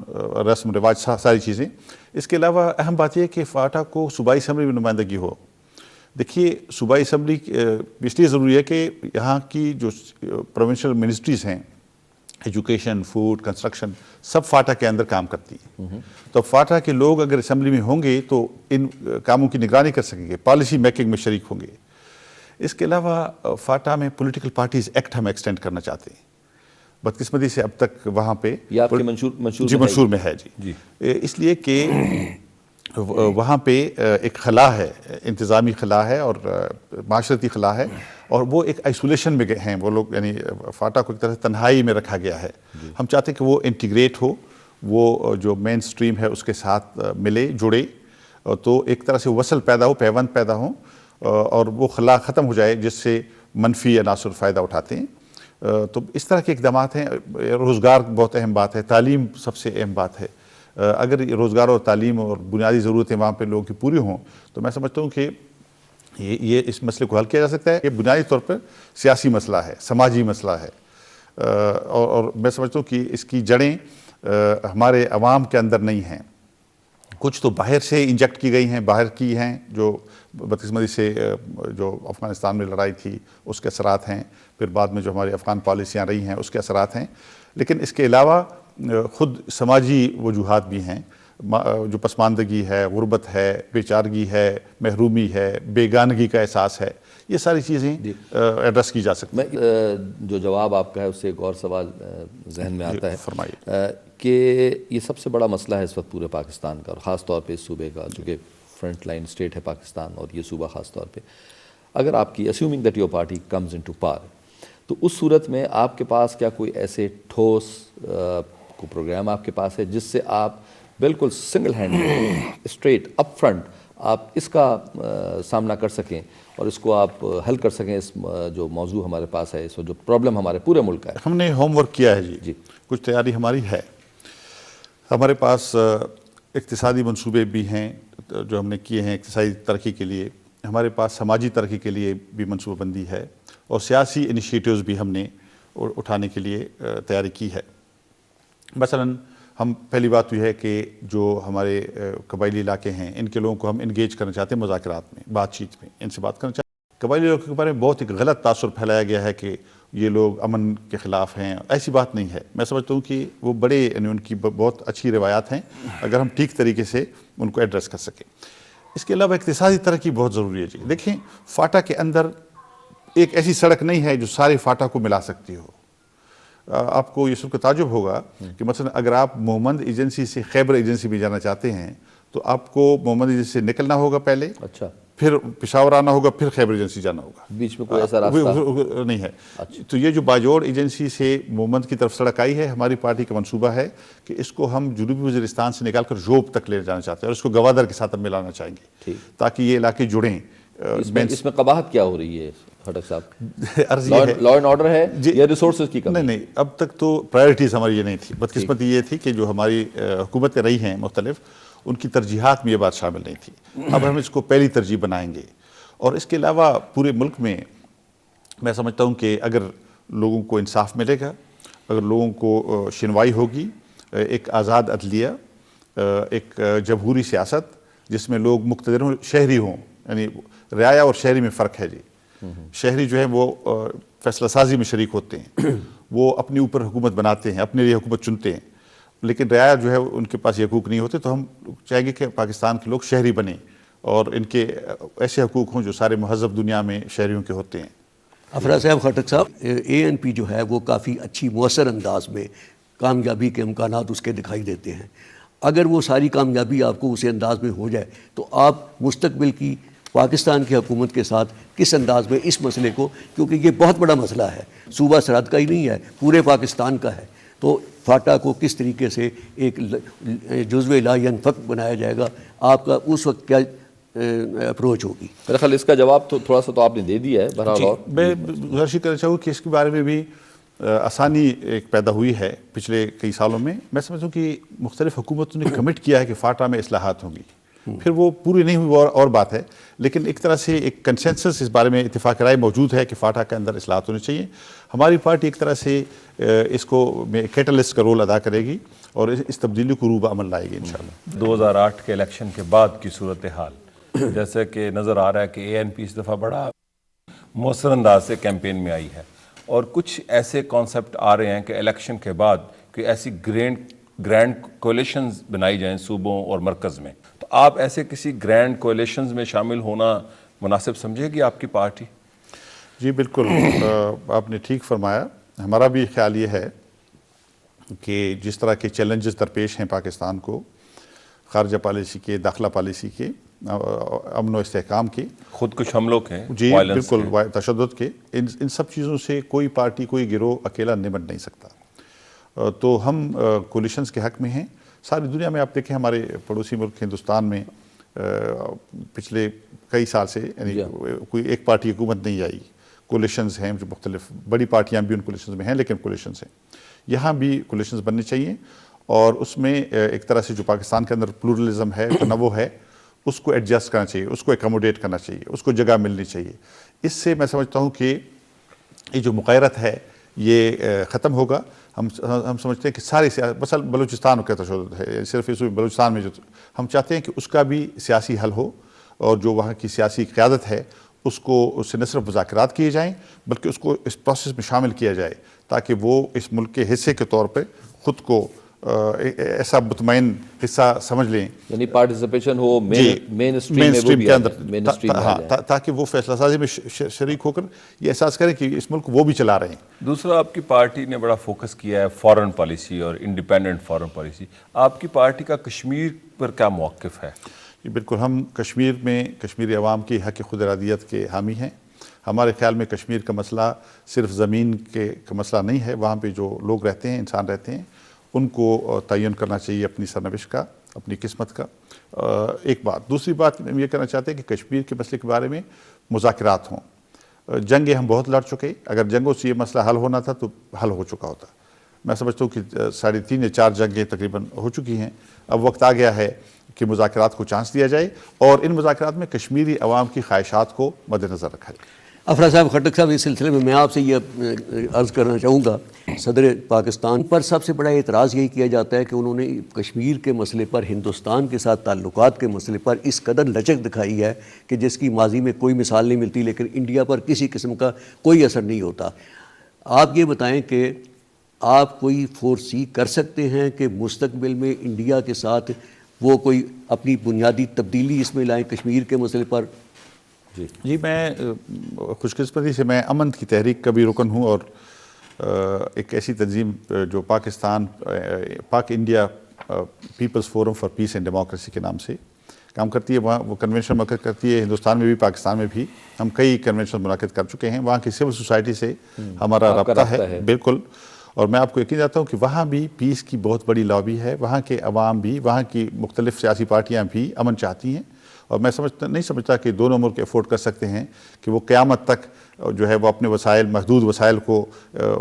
رسم رواج, ساری چیزیں. اس کے علاوہ اہم بات یہ ہے کہ فاٹا کو صوبائی اسمبلی میں نمائندگی ہو. دیکھیے صوبائی اسمبلی اس لیے ضروری ہے کہ یہاں کی جو پروونشل منسٹریز ہیں, ایجوکیشن, فوڈ, کنسٹرکشن, سب فاٹا کے اندر کام کرتی ہیں. تو فاٹا کے لوگ اگر اسمبلی میں ہوں گے تو ان کاموں کی نگرانی کر سکیں گے, پالیسی میکنگ میں شریک ہوں گے. اس کے علاوہ فاٹا میں پولیٹیکل پارٹیز ایکٹ ہم ایکسٹینڈ کرنا چاہتے ہیں. بدقسمتی سے اب تک وہاں پہ یہ آپ کے منشور منشور میں ہے. جی اس لیے کہ وہاں پہ ایک خلا ہے، انتظامی خلا ہے اور معاشرتی خلا ہے، اور وہ ایک آئسولیشن میں گئے ہیں وہ لوگ، یعنی فاٹا کو ایک طرح سے تنہائی میں رکھا گیا ہے۔ ہم چاہتے ہیں کہ وہ انٹیگریٹ ہو، وہ جو مین سٹریم ہے اس کے ساتھ ملے جڑے، تو ایک طرح سے وصل پیدا ہو، پیوند پیدا ہو، اور وہ خلا ختم ہو جائے جس سے منفی عناصر فائدہ اٹھاتے ہیں۔ تو اس طرح کے اقدامات ہیں۔ روزگار بہت اہم بات ہے، تعلیم سب سے اہم بات ہے۔ اگر روزگار اور تعلیم اور بنیادی ضرورتیں وہاں پہ لوگوں کی پوری ہوں تو میں سمجھتا ہوں کہ یہ اس مسئلے کو حل کیا جا سکتا ہے۔ یہ بنیادی طور پر سیاسی مسئلہ ہے، سماجی مسئلہ ہے، اور میں سمجھتا ہوں کہ اس کی جڑیں ہمارے عوام کے اندر نہیں ہیں، کچھ تو باہر سے انجیکٹ کی گئی ہیں، باہر کی ہیں، جو بدقسمتی سے جو افغانستان میں لڑائی تھی اس کے اثرات ہیں، پھر بعد میں جو ہماری افغان پالیسیاں رہی ہیں اس کے اثرات ہیں، لیکن اس کے علاوہ خود سماجی وجوہات بھی ہیں، جو پسماندگی ہے، غربت ہے، بے چارگی ہے، محرومی ہے، بیگانگی کا احساس ہے، یہ ساری چیزیں ایڈریس کی جا سکتی ہیں۔ جو جواب آپ کا ہے اس سے ایک اور سوال ذہن میں آتا ہے، فرمائیے۔ کہ یہ سب سے بڑا مسئلہ ہے اس وقت پورے پاکستان کا، اور خاص طور پہ اس صوبے کا جو کہ فرنٹ لائن اسٹیٹ ہے پاکستان، اور یہ صوبہ خاص طور پہ، اگر آپ کی assuming that your party comes into power, تو اس صورت میں آپ کے پاس کیا کوئی ایسے ٹھوس کو پروگرام آپ کے پاس ہے جس سے آپ بالکل single hand straight up front آپ اس کا سامنا کر سکیں اور اس کو آپ حل کر سکیں، اس جو موضوع ہمارے پاس ہے، اس جو پرابلم ہمارے پورے ملک کا ہے؟ ہم نے ہوم ورک کیا ہے جی، کچھ تیاری ہماری ہے۔ ہمارے پاس اقتصادی منصوبے بھی ہیں جو ہم نے کیے ہیں اقتصادی ترقی کے لیے، ہمارے پاس سماجی ترقی کے لیے بھی منصوبہ بندی ہے، اور سیاسی انیشیٹوز بھی ہم نے اٹھانے کے لیے تیاری کی ہے۔ مثلاً ہم پہلی بات یہ ہے کہ جو ہمارے قبائلی علاقے ہیں ان کے لوگوں کو ہم انگیج کرنا چاہتے ہیں مذاکرات میں، بات چیت میں، ان سے بات کرنا چاہتے ہیں۔ قبائلی علاقوں کے بارے میں بہت ایک غلط تاثر پھیلایا گیا ہے کہ یہ لوگ امن کے خلاف ہیں، ایسی بات نہیں ہے۔ میں سمجھتا ہوں کہ وہ بڑے، یعنی ان کی بہت اچھی روایات ہیں، اگر ہم ٹھیک طریقے سے ان کو ایڈریس کر سکیں۔ اس کے علاوہ اقتصادی ترقی بہت ضروری ہے جی۔ دیکھیں فاٹا کے اندر ایک ایسی سڑک نہیں ہے جو سارے فاٹا کو ملا سکتی ہو۔ آپ کو یہ سن کر تعجب ہوگا کہ مثلا اگر آپ مومند ایجنسی سے خیبر ایجنسی میں جانا چاہتے ہیں تو آپ کو مومند ایجنسی سے نکلنا ہوگا پہلے، اچھا، پھر پشاور آنا ہوگا، پھر خیبر ایجنسی جانا ہوگا، بیچ میں کوئی ایسا راستہ نہیں ہے۔ تو یہ جو باجوڑ ایجنسی سے مومند کی طرف سڑک آئی ہے، ہماری پارٹی کا منصوبہ ہے کہ اس کو ہم جنوبی وزیرستان سے نکال کر جوب تک لے جانا چاہتے ہیں، اور اس کو گوادر کے ساتھ ہم ملانا چاہیں گے تاکہ یہ علاقے جڑیں۔ اس میں قباحت کیا ہو رہی ہے خٹک صاحب؟ عرض یہ ہے لا اینڈ آرڈر ہے یا ریسورسز کی کمی؟ نہیں، اب تک تو پرائرٹیز ہماری یہ نہیں تھی۔ بدقسمتی یہ تھی کہ جو ہماری حکومتیں رہی ہیں مختلف، ان کی ترجیحات میں یہ بات شامل نہیں تھی۔ اب ہم اس کو پہلی ترجیح بنائیں گے، اور اس کے علاوہ پورے ملک میں میں سمجھتا ہوں کہ اگر لوگوں کو انصاف ملے گا، اگر لوگوں کو شنوائی ہوگی، ایک آزاد عدلیہ، ایک جمہوری سیاست جس میں لوگ مقتدر ہوں، شہری ہوں، یعنی رعایا اور شہری میں فرق ہے جی۔ شہری جو ہے وہ فیصلہ سازی میں شریک ہوتے ہیں، وہ اپنے اوپر حکومت بناتے ہیں، اپنے لیے حکومت چنتے ہیں، لیکن رعایا جو ہے ان کے پاس یہ حقوق نہیں ہوتے۔ تو ہم چاہیں گے کہ پاکستان کے لوگ شہری بنیں اور ان کے ایسے حقوق ہوں جو سارے مہذب دنیا میں شہریوں کے ہوتے ہیں۔ افراز صاحب، خٹک صاحب، ANP جو ہے وہ کافی اچھی مؤثر انداز میں کامیابی کے امکانات اس کے دکھائی دیتے ہیں۔ اگر وہ ساری کامیابی آپ کو اسی انداز میں ہو جائے تو آپ مستقبل کی پاکستان کی حکومت کے ساتھ کس انداز میں اس مسئلے کو، کیونکہ یہ بہت بڑا مسئلہ ہے، صوبہ سرحد کا ہی نہیں ہے، پورے پاکستان کا ہے، تو فاٹا کو کس طریقے سے ایک جزو لا ینفک بنایا جائے گا، آپ کا اس وقت کیا اپروچ ہوگی؟ میرا خیال اس کا جواب تو تھوڑا سا تو آپ نے دے دیا ہے بہرحال۔ اور میں گزارش کرنا چاہوں کہ اس کے بارے میں بھی آسانی ایک پیدا ہوئی ہے پچھلے کئی سالوں میں۔ میں سمجھتا ہوں کہ مختلف حکومتوں نے کمٹ کیا ہے کہ فاٹا میں اصلاحات ہوں گی، پھر وہ پوری نہیں ہوئی اور بات ہے، لیکن ایک طرح سے ایک کنسنسس اس بارے میں اتفاق رائے موجود ہے کہ فاٹا کے اندر اصلاحات ہونے چاہیے۔ ہماری پارٹی ایک طرح سے اس کو کیٹلسٹ کا رول ادا کرے گی اور اس تبدیلی کو روبہ عمل لائے گی انشاءاللہ۔ 2008 کے الیکشن کے بعد کی صورتحال جیسے کہ نظر آ رہا ہے کہ ANP اس دفعہ بڑا مؤثر انداز سے کیمپین میں آئی ہے، اور کچھ ایسے کانسیپٹ آ رہے ہیں کہ الیکشن کے بعد کہ ایسی گرینڈ کولیشنز بنائی جائیں صوبوں اور مرکز میں، تو آپ ایسے کسی گرینڈ کولیشنز میں شامل ہونا مناسب سمجھے گی آپ کی پارٹی؟ جی بالکل، آپ نے ٹھیک فرمایا۔ ہمارا بھی خیال یہ ہے کہ جس طرح کے چیلنجز درپیش ہیں پاکستان کو، خارجہ پالیسی کے، داخلہ پالیسی کے، امن و استحکام کے، خود کش حملوں کے، جی وائلنس بالکل، تشدد کے، ان سب چیزوں سے کوئی پارٹی، کوئی گروہ اکیلا نمٹ نہیں سکتا۔ تو ہم کولیشنز کے حق میں ہیں۔ ساری دنیا میں آپ دیکھیں، ہمارے پڑوسی ملک ہندوستان میں پچھلے کئی سال سے یعنی کوئی ایک پارٹی حکومت نہیں آئی، کولیشنز ہیں جو مختلف بڑی پارٹیاں بھی ان کولیشنز میں ہیں، لیکن کولیشنز ہیں۔ یہاں بھی کولیشنز بننے چاہیے، اور اس میں ایک طرح سے جو پاکستان کے اندر پلورلزم ہے، تنوع ہے، اس کو ایڈجسٹ کرنا چاہیے، اس کو ایکوموڈیٹ کرنا چاہیے، اس کو جگہ ملنی چاہیے۔ اس سے میں سمجھتا ہوں کہ یہ جو مغایرت ہے یہ ختم ہوگا۔ ہم سمجھتے ہیں کہ ساری مثلا بلوچستان کا تشدد ہے، صرف اس بلوچستان میں جو ہم چاہتے ہیں کہ اس کا بھی سیاسی حل ہو، اور جو وہاں کی سیاسی قیادت ہے اس سے نہ صرف مذاکرات کیے جائیں بلکہ اس کو اس پروسیس میں شامل کیا جائے، تاکہ وہ اس ملک کے حصے کے طور پہ خود کو ایسا مطمئن حصہ سمجھ لیں، یعنی پارٹیسپیشن ہو مین اسٹریم میں، وہ بھی مین اسٹریم میں، تاکہ وہ فیصلہ سازی میں شریک ہو کر یہ احساس کریں کہ اس ملک وہ بھی چلا رہے ہیں۔ دوسرا، آپ کی پارٹی نے بڑا فوکس کیا ہے فارن پالیسی اور انڈیپینڈنٹ فارن پالیسی۔ آپ کی پارٹی کا کشمیر پر کیا موقف ہے؟ بالکل، ہم کشمیر میں کشمیری عوام کی حق خود ارادیت کے حامی ہیں۔ ہمارے خیال میں کشمیر کا مسئلہ صرف زمین کا مسئلہ نہیں ہے، وہاں پہ جو لوگ رہتے ہیں، انسان رہتے ہیں، ان کو تعین کرنا چاہیے اپنی سرنوشت کا، اپنی قسمت کا، ایک بات۔ دوسری بات ہم یہ کہنا چاہتے ہیں کہ کشمیر کے مسئلے کے بارے میں مذاکرات ہوں۔ جنگیں ہم بہت لڑ چکے، اگر جنگوں سے یہ مسئلہ حل ہونا تھا تو حل ہو چکا ہوتا۔ میں سمجھتا ہوں کہ 3.5 یا 4 جنگیں تقریباً ہو چکی ہیں۔ اب وقت آ گیا ہے کہ مذاکرات کو چانس دیا جائے، اور ان مذاکرات میں کشمیری عوام کی خواہشات کو مد نظر رکھا جائے۔ افرا صاحب، خٹک صاحب، اس سلسلے میں آپ سے یہ عرض کرنا چاہوں گا، صدر پاکستان پر سب سے بڑا اعتراض یہی کیا جاتا ہے کہ انہوں نے کشمیر کے مسئلے پر، ہندوستان کے ساتھ تعلقات کے مسئلے پر اس قدر لچک دکھائی ہے کہ جس کی ماضی میں کوئی مثال نہیں ملتی، لیکن انڈیا پر کسی قسم کا کوئی اثر نہیں ہوتا۔ آپ یہ بتائیں کہ آپ کوئی فورسی کر سکتے ہیں کہ مستقبل میں انڈیا کے ساتھ وہ کوئی اپنی بنیادی تبدیلی اس میں لائیں کشمیر کے مسئلے پر؟ جی، میں خوش قسمتی سے میں امن کی تحریک کا بھی رکن ہوں، اور ایک ایسی تنظیم جو Pak India people's forum for peace and democracy کے نام سے کام کرتی ہے، وہاں وہ کنونشن منعقد کرتی ہے، ہندوستان میں بھی، پاکستان میں بھی ہم کئی کنونشن منعقد کر چکے ہیں۔ وہاں کی سول سوسائٹی سے ہمارا رابطہ ہے، بالکل، اور میں آپ کو یقین جاتا ہوں کہ وہاں بھی پیس کی بہت بڑی لابی ہے، وہاں کے عوام بھی، وہاں کی مختلف سیاسی پارٹیاں بھی امن چاہتی ہیں، اور میں نہیں سمجھتا کہ دونوں ملک افورڈ کر سکتے ہیں کہ وہ قیامت تک جو ہے وہ اپنے وسائل، محدود وسائل کو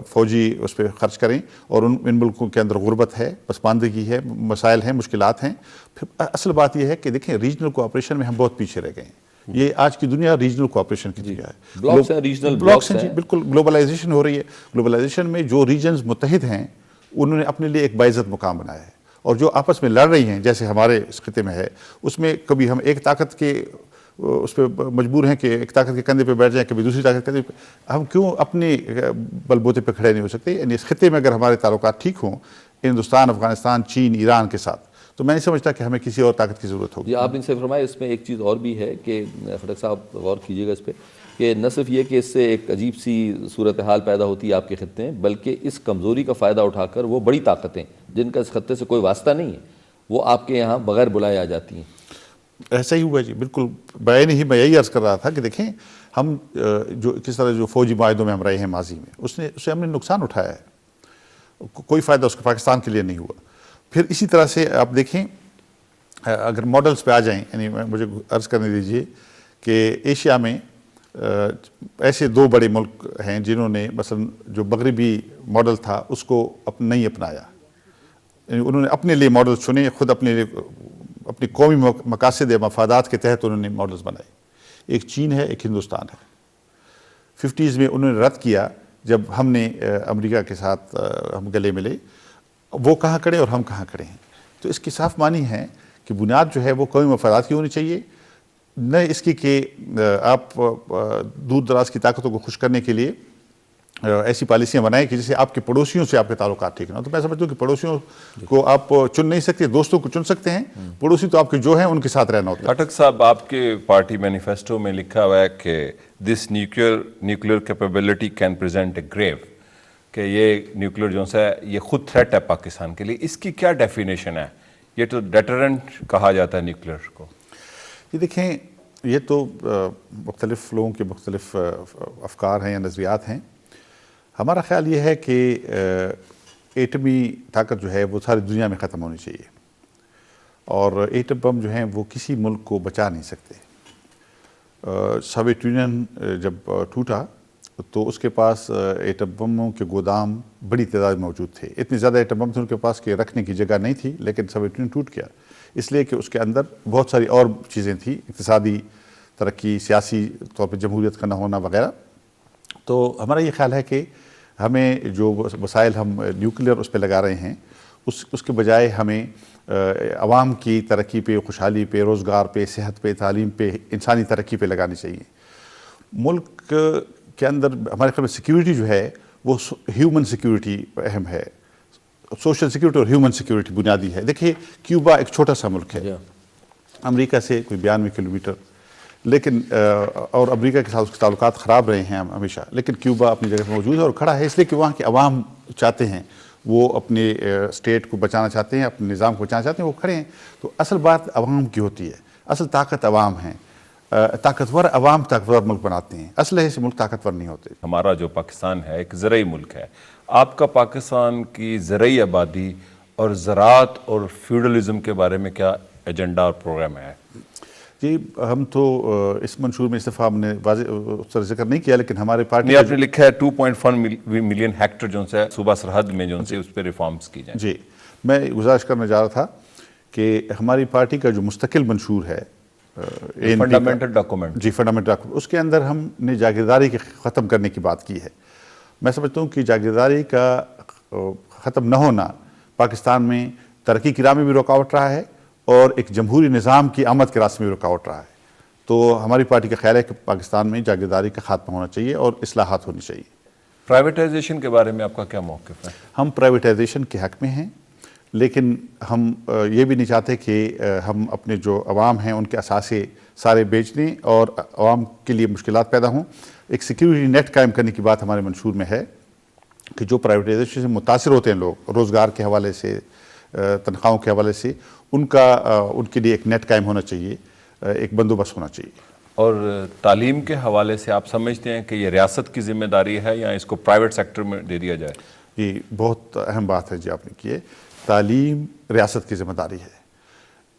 فوجی اس پہ خرچ کریں، اور ان ملکوں کے اندر غربت ہے، پسماندگی ہے، مسائل ہیں، مشکلات ہیں۔ پھر اصل بات یہ ہے کہ دیکھیں، ریجنل کوآپریشن میں ہم بہت پیچھے رہ گئے ہیں۔ یہ آج کی دنیا ریجنل کوآپریشن کی دنیا ہے، بلاکس ہیں، ریجنل بلاکس ہیں، جی بالکل، گلوبلائزیشن ہو رہی ہے۔ گلوبلائزیشن میں جو ریجنز متحد ہیں انہوں نے اپنے لیے ایک باعزت مقام بنایا ہے، اور جو آپس میں لڑ رہی ہیں جیسے ہمارے اس خطے میں ہے، اس میں کبھی ہم ایک طاقت کے اس پہ مجبور ہیں کہ ایک طاقت کے کندھے پہ بیٹھ جائیں، کبھی دوسری طاقت کے کندھے پہ، ہم کیوں اپنے بل بوتے پہ کھڑے نہیں ہو سکتے؟ یعنی اس خطے میں اگر ہمارے تعلقات ٹھیک ہوں، ہندوستان، افغانستان، چین، ایران کے ساتھ، تو میں نہیں سمجھتا کہ ہمیں کسی اور طاقت کی ضرورت ہوگی۔ جی، آپ ان سے فرمائے، اس میں ایک چیز اور بھی ہے کہ خٹک صاحب غور کیجیے گا اس پہ، کہ نہ صرف یہ کہ اس سے ایک عجیب سی صورتحال پیدا ہوتی ہے آپ کے خطے میں، بلکہ اس کمزوری کا فائدہ اٹھا کر وہ بڑی طاقتیں جن کا اس خطے سے کوئی واسطہ نہیں ہے، وہ آپ کے یہاں بغیر بلائے آ جاتی ہیں۔ ایسا ہی ہوا جی، بالکل بیان ہی میں یہی عرض کر رہا تھا کہ دیکھیں، ہم جو کس طرح جو فوجی معاہدوں میں ہم رہے ہیں ماضی میں، اس سے ہم نے نقصان اٹھایا ہے، کوئی فائدہ اس کا پاکستان کے لیے نہیں ہوا۔ پھر اسی طرح سے آپ دیکھیں، اگر ماڈلز پہ آ جائیں، یعنی مجھے عرض کرنے دیجئے کہ ایشیا میں ایسے 2 بڑے ملک ہیں جنہوں نے مثلا جو مغربی ماڈل تھا اس کو نہیں اپنایا، یعنی انہوں نے اپنے لیے ماڈل چنے، خود اپنے لیے اپنی قومی مقاصد یا مفادات کے تحت انہوں نے ماڈلز بنائے۔ ایک چین ہے، ایک ہندوستان ہے۔ 50s میں انہوں نے رد کیا جب ہم نے امریکہ کے ساتھ ہم گلے ملے، وہ کہاں کھڑے اور ہم کہاں کھڑے ہیں۔ تو اس کی صاف معنی ہے کہ بنیاد جو ہے وہ قومی مفادات کی ہونی چاہیے، نہ اس کی کہ آپ دور دراز کی طاقتوں کو خوش کرنے کے لیے ایسی پالیسیاں بنائیں کہ جسے آپ کے پڑوسیوں سے آپ کے تعلقات ٹھیک نہ ہو۔ تو میں سمجھتا ہوں کہ پڑوسیوں کو آپ چن نہیں سکتے، دوستوں کو چن سکتے ہیں، پڑوسی تو آپ کے جو ہیں ان کے ساتھ رہنا ہوتا ہے۔ خٹک صاحب، آپ کے پارٹی مینیفیسٹو میں لکھا ہوا ہے کہ دس نیوکلیئر کیپیبلٹی کین پریزنٹ اے گریو، کہ یہ نیوکلیئر جو ہے یہ خود تھریٹ ہے پاکستان کے لیے۔ اس کی کیا ڈیفینیشن ہے یہ تو ڈیٹرنٹ کہا جاتا ہے نیوکلیئر کو. یہ دیکھیں یہ تو مختلف لوگوں کے مختلف افکار ہیں یا نظریات ہیں. ہمارا خیال یہ ہے کہ ایٹمی طاقت جو ہے وہ ساری دنیا میں ختم ہونی چاہیے اور ایٹم بم جو ہیں وہ کسی ملک کو بچا نہیں سکتے. سوویت یونین جب ٹوٹا تو اس کے پاس ایٹم بموں کے گودام بڑی تعداد میں موجود تھے. اتنے زیادہ ایٹم بم تھے ان کے پاس کہ رکھنے کی جگہ نہیں تھی, لیکن سوویت یونین ٹوٹ گیا اس لیے کہ اس کے اندر بہت ساری اور چیزیں تھیں, اقتصادی ترقی, سیاسی طور پہ جمہوریت کا نہ ہونا وغیرہ. تو ہمارا یہ خیال ہے کہ ہمیں جو وسائل ہم نیوکلیئر اس پہ لگا رہے ہیں اس کے بجائے ہمیں عوام کی ترقی پہ, خوشحالی پہ, روزگار پہ, صحت پہ, تعلیم پہ, انسانی ترقی پہ لگانی چاہیے. ملک کے اندر ہمارے خیال میں سیکیورٹی جو ہے وہ ہیومن سیکیورٹی اہم ہے, سوشل سیکیورٹی اور ہیومن سیکیورٹی بنیادی ہے. دیکھیے کیوبا ایک چھوٹا سا ملک ہے, امریکہ سے کوئی 92 کلومیٹر, لیکن اور امریکہ کے ساتھ اس کے تعلقات خراب رہے ہیں ہمیشہ, لیکن کیوبا اپنی جگہ پہ موجود ہے اور کھڑا ہے اس لیے کہ وہاں کے عوام چاہتے ہیں, وہ اپنے اسٹیٹ کو بچانا چاہتے ہیں, اپنے نظام کو بچانا چاہتے ہیں, وہ کھڑے ہیں. تو اصل بات عوام کی ہوتی ہے, اصل طاقت عوام ہیں, طاقتور عوام طاقتور ملک بناتے ہیں, اسلحے سے ملک طاقتور نہیں ہوتے. ہمارا جو پاکستان ہے ایک زرعی ملک ہے, آپ کا پاکستان کی زرعی آبادی اور زراعت اور فیوڈلزم کے بارے میں کیا ایجنڈا اور پروگرام ہے؟ جی ہم تو اس منشور میں اس دفعہ ہم نے واضح اس طرح ذکر نہیں کیا, لیکن ہمارے پارٹی آپ نے لکھا ہے 2.1 ملین ہیکٹر جو ہے صوبہ سرحد میں جو اس پہ ریفارمز کی جائیں. جی میں گزارش کرنا چاہ رہا تھا کہ ہماری پارٹی کا جو مستقل منشور ہے فنڈامنٹل ڈاکومنٹ, جی فنڈامنٹل ڈاکومنٹ, اس کے اندر ہم نے جاگیرداری کے ختم کرنے کی بات کی ہے. میں سمجھتا ہوں کہ جاگیرداری کا ختم نہ ہونا پاکستان میں ترقی کی راہ میں بھی رکاوٹ رہا ہے اور ایک جمہوری نظام کی آمد کے راستے میں بھی رکاوٹ رہا ہے. تو ہماری پارٹی کا خیال ہے کہ پاکستان میں جاگیرداری کا خاتمہ ہونا چاہیے اور اصلاحات ہونی چاہیے. پرائیویٹائزیشن کے بارے میں آپ کا کیا موقف ہے؟ ہم پرائیویٹائزیشن کے حق میں ہیں, لیکن ہم یہ بھی نہیں چاہتے کہ ہم اپنے جو عوام ہیں ان کے اثاثے سارے بیچنے اور عوام کے لیے مشکلات پیدا ہوں. ایک سیکیورٹی نیٹ قائم کرنے کی بات ہمارے منشور میں ہے کہ جو پرائیویٹائزیشن سے متاثر ہوتے ہیں لوگ روزگار کے حوالے سے, تنخواہوں کے حوالے سے, ان کے لیے ایک نیٹ قائم ہونا چاہیے, ایک بندوبست ہونا چاہیے. اور تعلیم کے حوالے سے آپ سمجھتے ہیں کہ یہ ریاست کی ذمہ داری ہے یا اس کو پرائیویٹ سیکٹر میں دے دیا جائے؟ یہ بہت اہم بات ہے جی آپ نے کی ہے. تعلیم ریاست کی ذمہ داری ہے.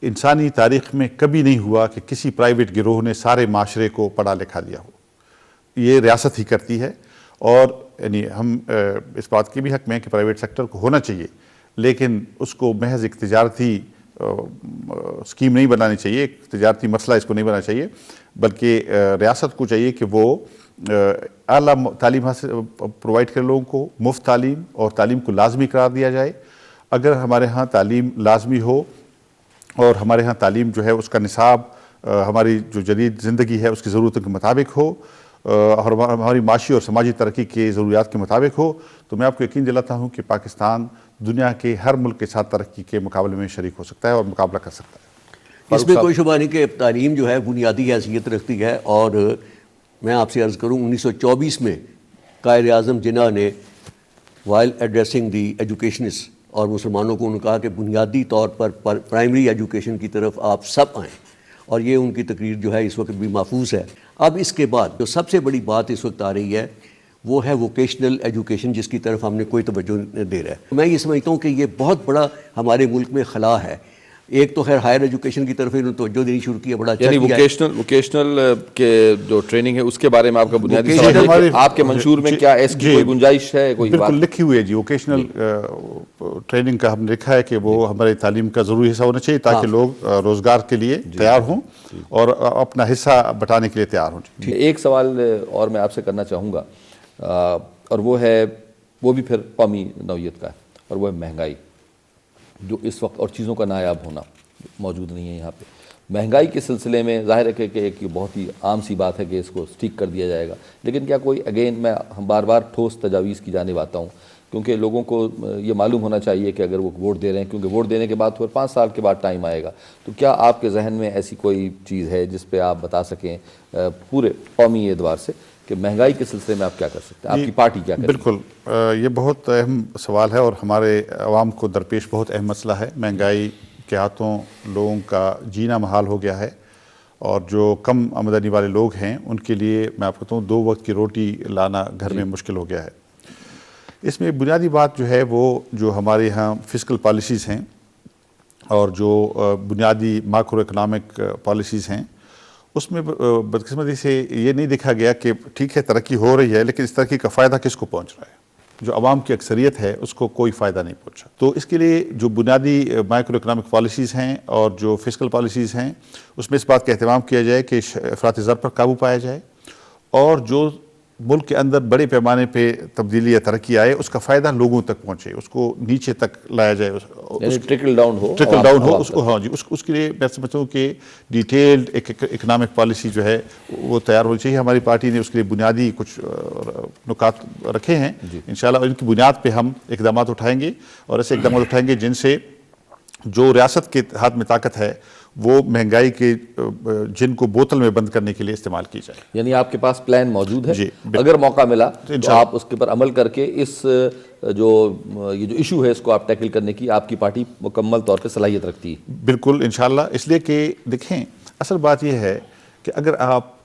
انسانی تاریخ میں کبھی نہیں ہوا کہ کسی پرائیویٹ گروہ نے سارے معاشرے کو پڑھا لکھا دیا ہو, یہ ریاست ہی کرتی ہے. اور یعنی ہم اس بات کے بھی حق میں ہیں کہ پرائیویٹ سیکٹر کو ہونا چاہیے, لیکن اس کو محض ایک تجارتی اسکیم نہیں بنانی چاہیے, ایک تجارتی مسئلہ اس کو نہیں بنانا چاہیے, بلکہ ریاست کو چاہیے کہ وہ اعلیٰ تعلیم حاصل پرووائڈ کرے لوگوں کو, مفت تعلیم اور تعلیم کو لازمی قرار دیا جائے. اگر ہمارے ہاں تعلیم لازمی ہو اور ہمارے ہاں تعلیم جو ہے اس کا نصاب ہماری جو جدید زندگی ہے اس کی ضرورتوں کے مطابق ہو اور ہماری معاشی اور سماجی ترقی کے ضروریات کے مطابق ہو, تو میں آپ کو یقین دلاتا ہوں کہ پاکستان دنیا کے ہر ملک کے ساتھ ترقی کے مقابلے میں شریک ہو سکتا ہے اور مقابلہ کر سکتا ہے. اس میں کوئی شبہ نہیں کہ تعلیم جو ہے بنیادی حیثیت رکھتی ہے. اور میں آپ سے عرض کروں 1924 میں قائد اعظم جناح نے وائل ایڈریسنگ دی ایجوکیشنسٹ اور مسلمانوں کو انہوں نے کہا کہ بنیادی طور پر پرائمری ایجوکیشن کی طرف آپ سب آئیں, اور یہ ان کی تقریر جو ہے اس وقت بھی محفوظ ہے. اب اس کے بعد جو سب سے بڑی بات اس وقت آ رہی ہے وہ ہے ووکیشنل ایجوکیشن, جس کی طرف ہم نے کوئی توجہ نہیں دے رہا ہے. میں یہ سمجھتا ہوں کہ یہ بہت بڑا ہمارے ملک میں خلا ہے. ایک تو خیر ہائر ایجوکیشن کی طرف انہوں نے توجہ دینی شروع کی ہے, بڑا یعنی ووکیشنل کے جو ٹریننگ ہے اس کے بارے میں آپ کا بنیادی سوال ہے کہ آپ کے منشور میں کیا اس کی کوئی گنجائش ہے؟ کوئی بالکل لکھی ہوئی ہے جی, ووکیشنل ٹریننگ کا ہم نے لکھا ہے کہ وہ ہماری تعلیم کا ضروری حصہ ہونا چاہیے تاکہ لوگ روزگار کے لیے تیار ہوں اور اپنا حصہ بٹانے کے لیے تیار ہوں. ایک سوال اور میں آپ سے کرنا چاہوں گا, اور وہ بھی پھر قومی نوعیت کا ہے, اور وہ ہے مہنگائی, جو اس وقت اور چیزوں کا نایاب ہونا موجود نہیں ہے یہاں پہ. مہنگائی کے سلسلے میں ظاہر ہے کہ ایک بہت ہی عام سی بات ہے کہ اس کو ٹھیک کر دیا جائے گا, لیکن کیا کوئی ہم بار بار ٹھوس تجاویز کی جانب آتا ہوں, کیونکہ لوگوں کو یہ معلوم ہونا چاہیے کہ اگر وہ ووٹ دے رہے ہیں, کیونکہ ووٹ دینے کے بعد پھر 5 سال کے بعد ٹائم آئے گا, تو کیا آپ کے ذہن میں ایسی کوئی چیز ہے جس پہ آپ بتا سکیں پورے قومی اعتبار سے کہ مہنگائی کے سلسلے میں آپ کیا کر سکتے ہیں, آپ کی پارٹی کیا کرے؟ بالکل یہ بہت اہم سوال ہے اور ہمارے عوام کو درپیش بہت اہم مسئلہ ہے. مہنگائی کے ہاتھوں لوگوں کا جینا محال ہو گیا ہے، اور جو کم آمدنی والے لوگ ہیں ان کے لیے میں آپ کو بتاؤں 2 وقت کی روٹی لانا گھر میں مشکل ہو گیا ہے۔ اس میں بنیادی بات جو ہے وہ جو ہمارے یہاں فسکل پالیسیز ہیں اور جو بنیادی ماکرو اکنامک پالیسیز ہیں، اس میں بدقسمتی سے یہ نہیں دیکھا گیا کہ ٹھیک ہے ترقی ہو رہی ہے، لیکن اس ترقی کا فائدہ کس کو پہنچ رہا ہے؟ جو عوام کی اکثریت ہے اس کو کوئی فائدہ نہیں پہنچا۔ تو اس کے لیے جو بنیادی مائکرو اکنامک پالیسیز ہیں اور جو فسکل پالیسیز ہیں، اس میں اس بات کا اہتمام کیا جائے کہ افراط زر پر قابو پایا جائے، اور جو ملک کے اندر بڑے پیمانے پہ تبدیلی یا ترقی آئے اس کا فائدہ لوگوں تک پہنچے، اس کو نیچے تک لایا جائے، ٹرکل ڈاؤن ہو، ٹرکل ڈاؤن ہو اس کو۔ ہاں جی، اس کے لیے میں سمجھتا ہوں کہ ڈیٹیلڈ ایک اکنامک پالیسی جو ہے وہ تیار ہونی چاہیے۔ ہماری پارٹی نے اس کے لیے بنیادی کچھ نکات رکھے ہیں، انشاءاللہ ان کی بنیاد پہ ہم اقدامات اٹھائیں گے، اور ایسے اقدامات اٹھائیں گے جن سے جو ریاست کے ہاتھ میں طاقت ہے وہ مہنگائی کے جن کو بوتل میں بند کرنے کے لیے استعمال کی جائے۔ یعنی آپ کے پاس پلان موجود ہے، جی، اگر موقع ملا تو آپ اس کے پر عمل کر کے اس یہ جو ایشو ہے اس کو آپ ٹیکل کرنے کی آپ کی پارٹی مکمل طور پہ صلاحیت رکھتی ہے؟ بالکل انشاءاللہ، اس لیے کہ دیکھیں اصل بات یہ ہے کہ اگر آپ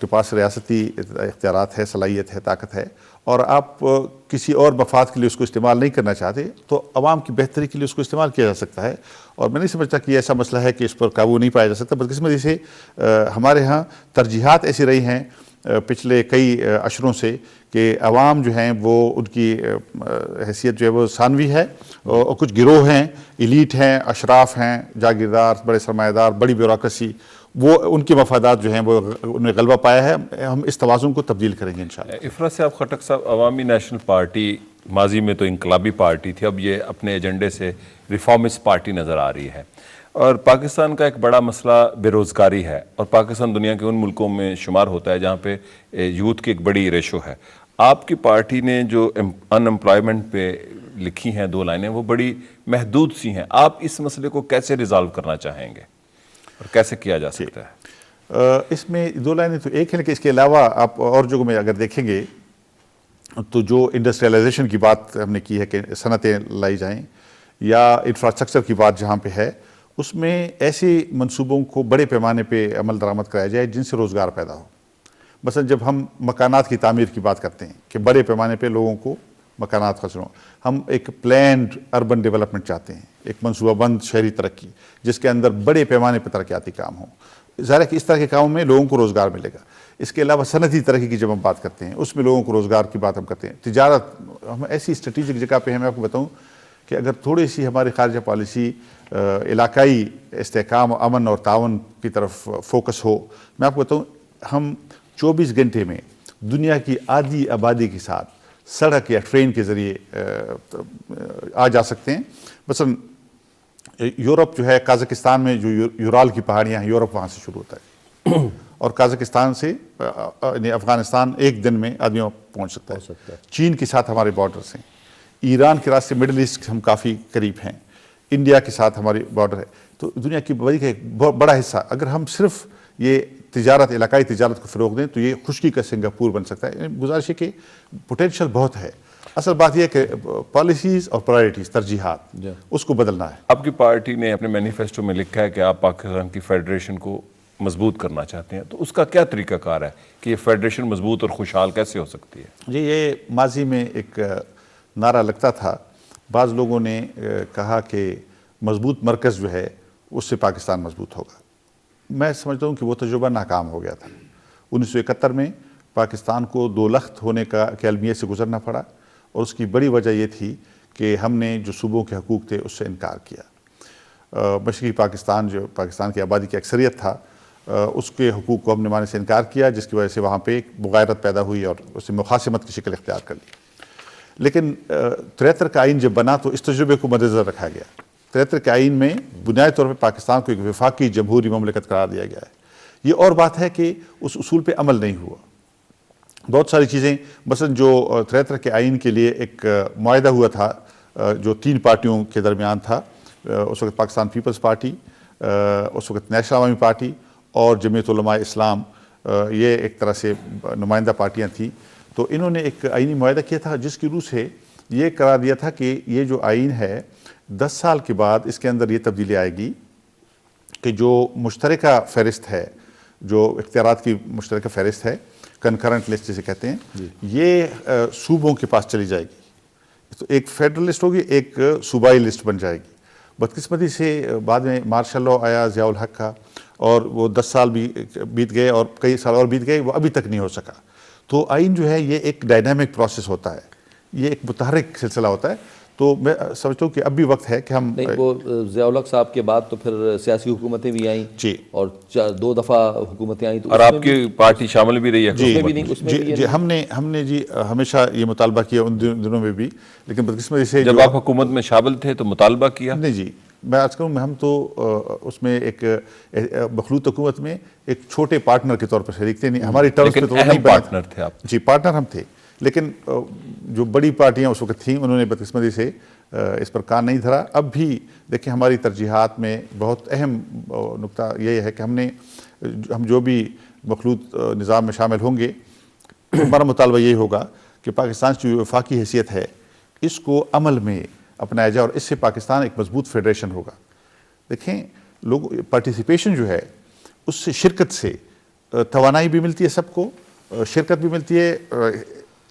کے پاس ریاستی اختیارات ہے، صلاحیت ہے، طاقت ہے، اور آپ کسی اور مفاد کے لیے اس کو استعمال نہیں کرنا چاہتے، تو عوام کی بہتری کے لیے اس کو استعمال کیا جا سکتا ہے۔ اور میں نہیں سمجھتا کہ ایسا مسئلہ ہے کہ اس پر قابو نہیں پایا جا سکتا۔ بدقسمتی سے ہمارے ہاں ترجیحات ایسی رہی ہیں پچھلے کئی عشروں سے کہ عوام جو ہیں وہ ان کی حیثیت جو ہے وہ ثانوی ہے، اور کچھ گروہ ہیں، ایلیٹ ہیں، اشراف ہیں، جاگیردار، بڑے سرمایہ دار، بڑی بیوروکریسی، وہ ان کے مفادات جو ہیں وہ انہوں نے غلبہ پایا ہے۔ ہم اس توازن کو تبدیل کریں گے انشاءاللہ۔ افراد صاحب خٹک صاحب، عوامی نیشنل پارٹی ماضی میں تو انقلابی پارٹی تھی، اب یہ اپنے ایجنڈے سے ریفارمسٹ پارٹی نظر آ رہی ہے، اور پاکستان کا ایک بڑا مسئلہ بے روزگاری ہے، اور پاکستان دنیا کے ان ملکوں میں شمار ہوتا ہے جہاں پہ یوتھ کی ایک بڑی ریشو ہے۔ آپ کی پارٹی نے جو ان امپلائمنٹ پہ لکھی ہیں 2 لائنیں، وہ بڑی محدود سی ہیں۔ آپ اس مسئلے کو کیسے ریزالو کرنا چاہیں گے اور کیسے کیا جا سکتا ہے؟ اس میں 2 لائنیں تو ایک ہے کہ اس کے علاوہ آپ اور جگہوں میں اگر دیکھیں گے تو جو انڈسٹریلائزیشن کی بات ہم نے کی ہے کہ صنعتیں لائی جائیں، یا انفراسٹرکچر کی بات جہاں پہ ہے، اس میں ایسے منصوبوں کو بڑے پیمانے پہ عمل درآمد کرایا جائے جن سے روزگار پیدا ہو۔ مثلا جب ہم مکانات کی تعمیر کی بات کرتے ہیں کہ بڑے پیمانے پہ لوگوں کو مکانات حاصل ہوں، ہم ایک پلینڈ اربن ڈیولپمنٹ چاہتے ہیں، ایک منصوبہ بند شہری ترقی جس کے اندر بڑے پیمانے پہ ترقیاتی کام ہوں۔ ظاہر ہے کہ اس طرح کے کاموں میں لوگوں کو روزگار ملے گا۔ اس کے علاوہ صنعتی ترقی کی جب ہم بات کرتے ہیں اس میں لوگوں کو روزگار کی بات ہم کرتے ہیں۔ تجارت، ہم ایسی اسٹریٹجک جگہ پہ ہیں، میں آپ کو بتاؤں کہ اگر تھوڑی سی ہماری خارجہ پالیسی علاقائی استحکام، امن اور تعاون کی طرف فوکس ہو، میں آپ کو بتاؤں ہم 24 گھنٹے میں دنیا کی آدھی آبادی کے ساتھ سڑک یا ٹرین کے ذریعے آ جا سکتے ہیں۔ مثلا یورپ جو ہے، قازقستان میں جو یورال کی پہاڑیاں ہیں، یورپ وہاں سے شروع ہوتا ہے، اور قازقستان سے یعنی افغانستان 1 دن میں آدمی پہنچ سکتا ہے۔ چین کے ساتھ ہمارے بارڈرز ہیں، ایران کے راستے مڈل ایسٹ ہم کافی قریب ہیں، انڈیا کے ساتھ ہماری بارڈر ہے۔ تو دنیا کی آبادی کا ایک بہت بڑا حصہ اگر ہم صرف یہ تجارت، علاقائی تجارت کو فروغ دیں تو یہ خشکی کا سنگاپور بن سکتا ہے۔ گزارش ہے کہ پوٹینشیل بہت ہے، اصل بات یہ ہے کہ پالیسیز اور پرائرٹیز، ترجیحات، اس کو بدلنا ہے۔ آپ کی پارٹی نے اپنے مینیفیسٹو میں لکھا ہے کہ آپ پاکستان کی فیڈریشن کو مضبوط کرنا چاہتے ہیں، تو اس کا کیا طریقہ کار ہے کہ یہ فیڈریشن مضبوط اور خوشحال کیسے ہو سکتی ہے؟ جی، یہ ماضی میں ایک نعرہ لگتا تھا، بعض لوگوں نے کہا کہ مضبوط مرکز جو ہے اس سے پاکستان مضبوط ہوگا۔ میں سمجھتا ہوں کہ وہ تجربہ ناکام ہو گیا تھا۔ 1971 میں پاکستان کو 2 لخت ہونے کا المیہ سے گزرنا پڑا، اور اس کی بڑی وجہ یہ تھی کہ ہم نے جو صوبوں کے حقوق تھے اس سے انکار کیا۔ مشرقی پاکستان جو پاکستان کی آبادی کی اکثریت تھا، اس کے حقوق کو ہم نے ماننے سے انکار کیا، جس کی وجہ سے وہاں پہ ایک مغایرت پیدا ہوئی اور اس نے مخاصمت کی شکل اختیار کر لی۔ لیکن 73 کا آئین جب بنا تو اس تجربے کو مدنظر رکھا گیا۔ 73 کے آئین میں بنیادی طور پہ پاکستان کو ایک وفاقی جمہوری مملکت قرار دیا گیا ہے۔ یہ اور بات ہے کہ اس اصول پہ عمل نہیں ہوا۔ بہت ساری چیزیں، مثلا جو 73 کے آئین کے لیے ایک معاہدہ ہوا تھا جو 3 پارٹیوں کے درمیان تھا، اس وقت پاکستان پیپلز پارٹی، اس وقت نیشنل عوامی پارٹی اور جمعیت علماء اسلام، یہ ایک طرح سے نمائندہ پارٹیاں تھیں۔ تو انہوں نے ایک آئینی معاہدہ کیا تھا جس کی روح سے یہ قرار دیا تھا کہ یہ جو آئین ہے 10 سال کے بعد اس کے اندر یہ تبدیلی آئے گی کہ جو مشترکہ فہرست ہے، جو اختیارات کی مشترکہ فہرست ہے، کنکرنٹ لسٹ جسے کہتے ہیں، یہ صوبوں کے پاس چلی جائے گی. تو ایک فیڈرل لسٹ ہوگی، ایک صوبائی لسٹ بن جائے گی. بدقسمتی سے بعد میں مارشل لاء آیا ضیاء الحق کا، اور وہ 10 سال بھی بیت گئے اور کئی سال اور بیت گئے، وہ ابھی تک نہیں ہو سکا. تو آئین جو ہے یہ ایک ڈائنامک پروسیس ہوتا ہے، یہ ایک متحرک سلسلہ ہوتا ہے. تو میں سمجھتا ہوں کہ اب بھی وقت ہے کہ ہم نہیں، وہ ضیاء الحق صاحب کے بعد تو پھر سیاسی حکومتیں بھی آئیں جی، اور 2 دفعہ حکومتیں آئیں. تو اور آپ کی پارٹی شامل بھی رہی ہے. جی ہم نے جی ہمیشہ یہ مطالبہ کیا ان دنوں میں بھی، لیکن بدقسمتی سے جب آپ حکومت میں شامل تھے تو مطالبہ کیا؟ نہیں جی، میں آج کروں ہم تو اس میں ایک مخلوط حکومت میں ایک چھوٹے پارٹنر کے طور پر شریک تھے. نہیں، ہماری ٹرمز پہ تو نہیں پارٹنر تھے آپ. جی پارٹنر ہم تھے، لیکن جو بڑی پارٹیاں اس وقت تھیں انہوں نے بدقسمتی سے اس پر کان نہیں دھرا. اب بھی دیکھیں ہماری ترجیحات میں بہت اہم نقطہ یہ ہے کہ ہم جو بھی مخلوط نظام میں شامل ہوں گے، ہمارا مطالبہ یہ ہوگا کہ پاکستان کی جو وفاقی حیثیت ہے اس کو عمل میں اپنایا جائے، اور اس سے پاکستان ایک مضبوط فیڈریشن ہوگا. دیکھیں لوگ پارٹیسپیشن جو ہے اس سے، شرکت سے توانائی بھی ملتی ہے، سب کو شرکت بھی ملتی ہے،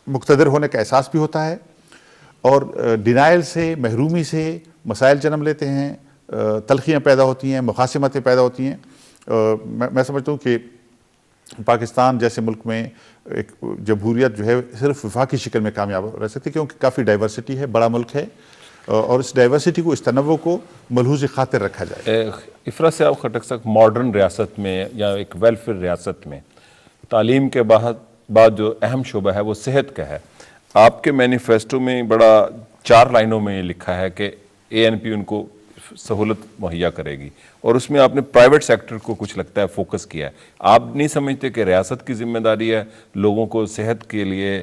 مقتدر ہونے کا احساس بھی ہوتا ہے، اور ڈینائل سے، محرومی سے مسائل جنم لیتے ہیں، تلخیاں پیدا ہوتی ہیں، مخاصمتیں پیدا ہوتی ہیں. میں سمجھتا ہوں کہ پاکستان جیسے ملک میں ایک جمہوریت جو ہے صرف وفاقی شکل میں کامیاب رہ سکتی ہے، کیونکہ کافی ڈائیورسٹی ہے، بڑا ملک ہے، اور اس ڈائیورسٹی کو، اس تنوع کو ملحوظ خاطر رکھا جائے. افرا صاحب خٹک صاحب، ماڈرن ریاست میں یا ایک ویلفیئر ریاست میں تعلیم کے بعد جو اہم شعبہ ہے وہ صحت کا ہے. آپ کے مینیفیسٹو میں بڑا 4 لائنوں میں یہ لکھا ہے کہ ANP ان کو سہولت مہیا کرے گی، اور اس میں آپ نے پرائیویٹ سیکٹر کو کچھ لگتا ہے فوکس کیا ہے. آپ نہیں سمجھتے کہ ریاست کی ذمہ داری ہے لوگوں کو صحت کے لیے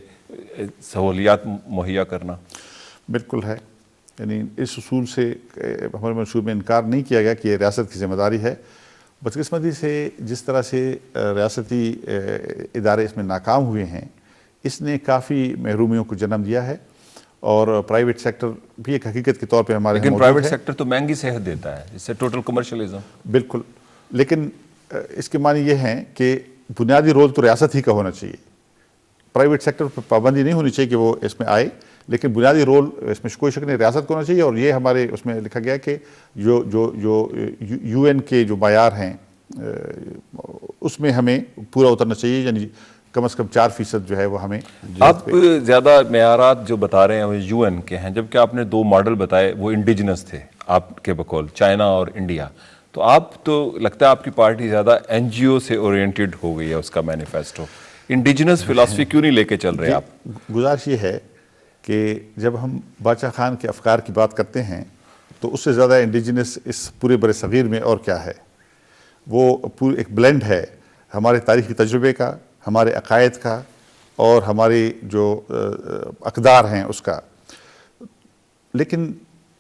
سہولیات مہیا کرنا؟ بالکل ہے، یعنی اس اصول سے ہمارے منصوبے میں انکار نہیں کیا گیا کہ یہ ریاست کی ذمہ داری ہے. بدقسمتی سے جس طرح سے ریاستی ادارے اس میں ناکام ہوئے ہیں، اس نے کافی محرومیوں کو جنم دیا ہے، اور پرائیویٹ سیکٹر بھی ایک حقیقت کے طور پہ ہمارے لیکن پرائیویٹ سیکٹر تو مہنگی صحت دیتا ہے، اس سے ٹوٹل کمرشلزم. بالکل، لیکن اس کے معنی یہ ہیں کہ بنیادی رول تو ریاست ہی کا ہونا چاہیے. پرائیویٹ سیکٹر پر پابندی نہیں ہونی چاہیے کہ وہ اس میں آئے، لیکن بنیادی رول اس میں کوئی شک نہیں ریاست کو ہونا چاہیے. اور یہ ہمارے اس میں لکھا گیا کہ جو UN کے جو معیار ہیں اس میں ہمیں پورا اترنا چاہیے، یعنی کم از کم 4% جو ہے وہ ہمیں. آپ زیادہ معیارات جو بتا رہے ہیں وہ UN کے ہیں، جبکہ آپ نے 2 ماڈل بتائے وہ انڈیجنس تھے آپ کے بقول، چائنا اور انڈیا. تو آپ تو لگتا ہے آپ کی پارٹی زیادہ NGO سے اورینٹڈ ہو گئی ہے، اس کا مینیفیسٹو. انڈیجنس فلسفی کیوں نہیں لے کے چل رہے آپ؟ گزارش یہ ہے کہ جب ہم باچا خان کے افکار کی بات کرتے ہیں تو اس سے زیادہ انڈیجنس اس پورے بر صغیر میں اور کیا ہے. وہ پورا ایک بلینڈ ہے ہمارے تاریخی تجربے کا، ہمارے عقائد کا، اور ہمارے جو اقدار ہیں اس کا. لیکن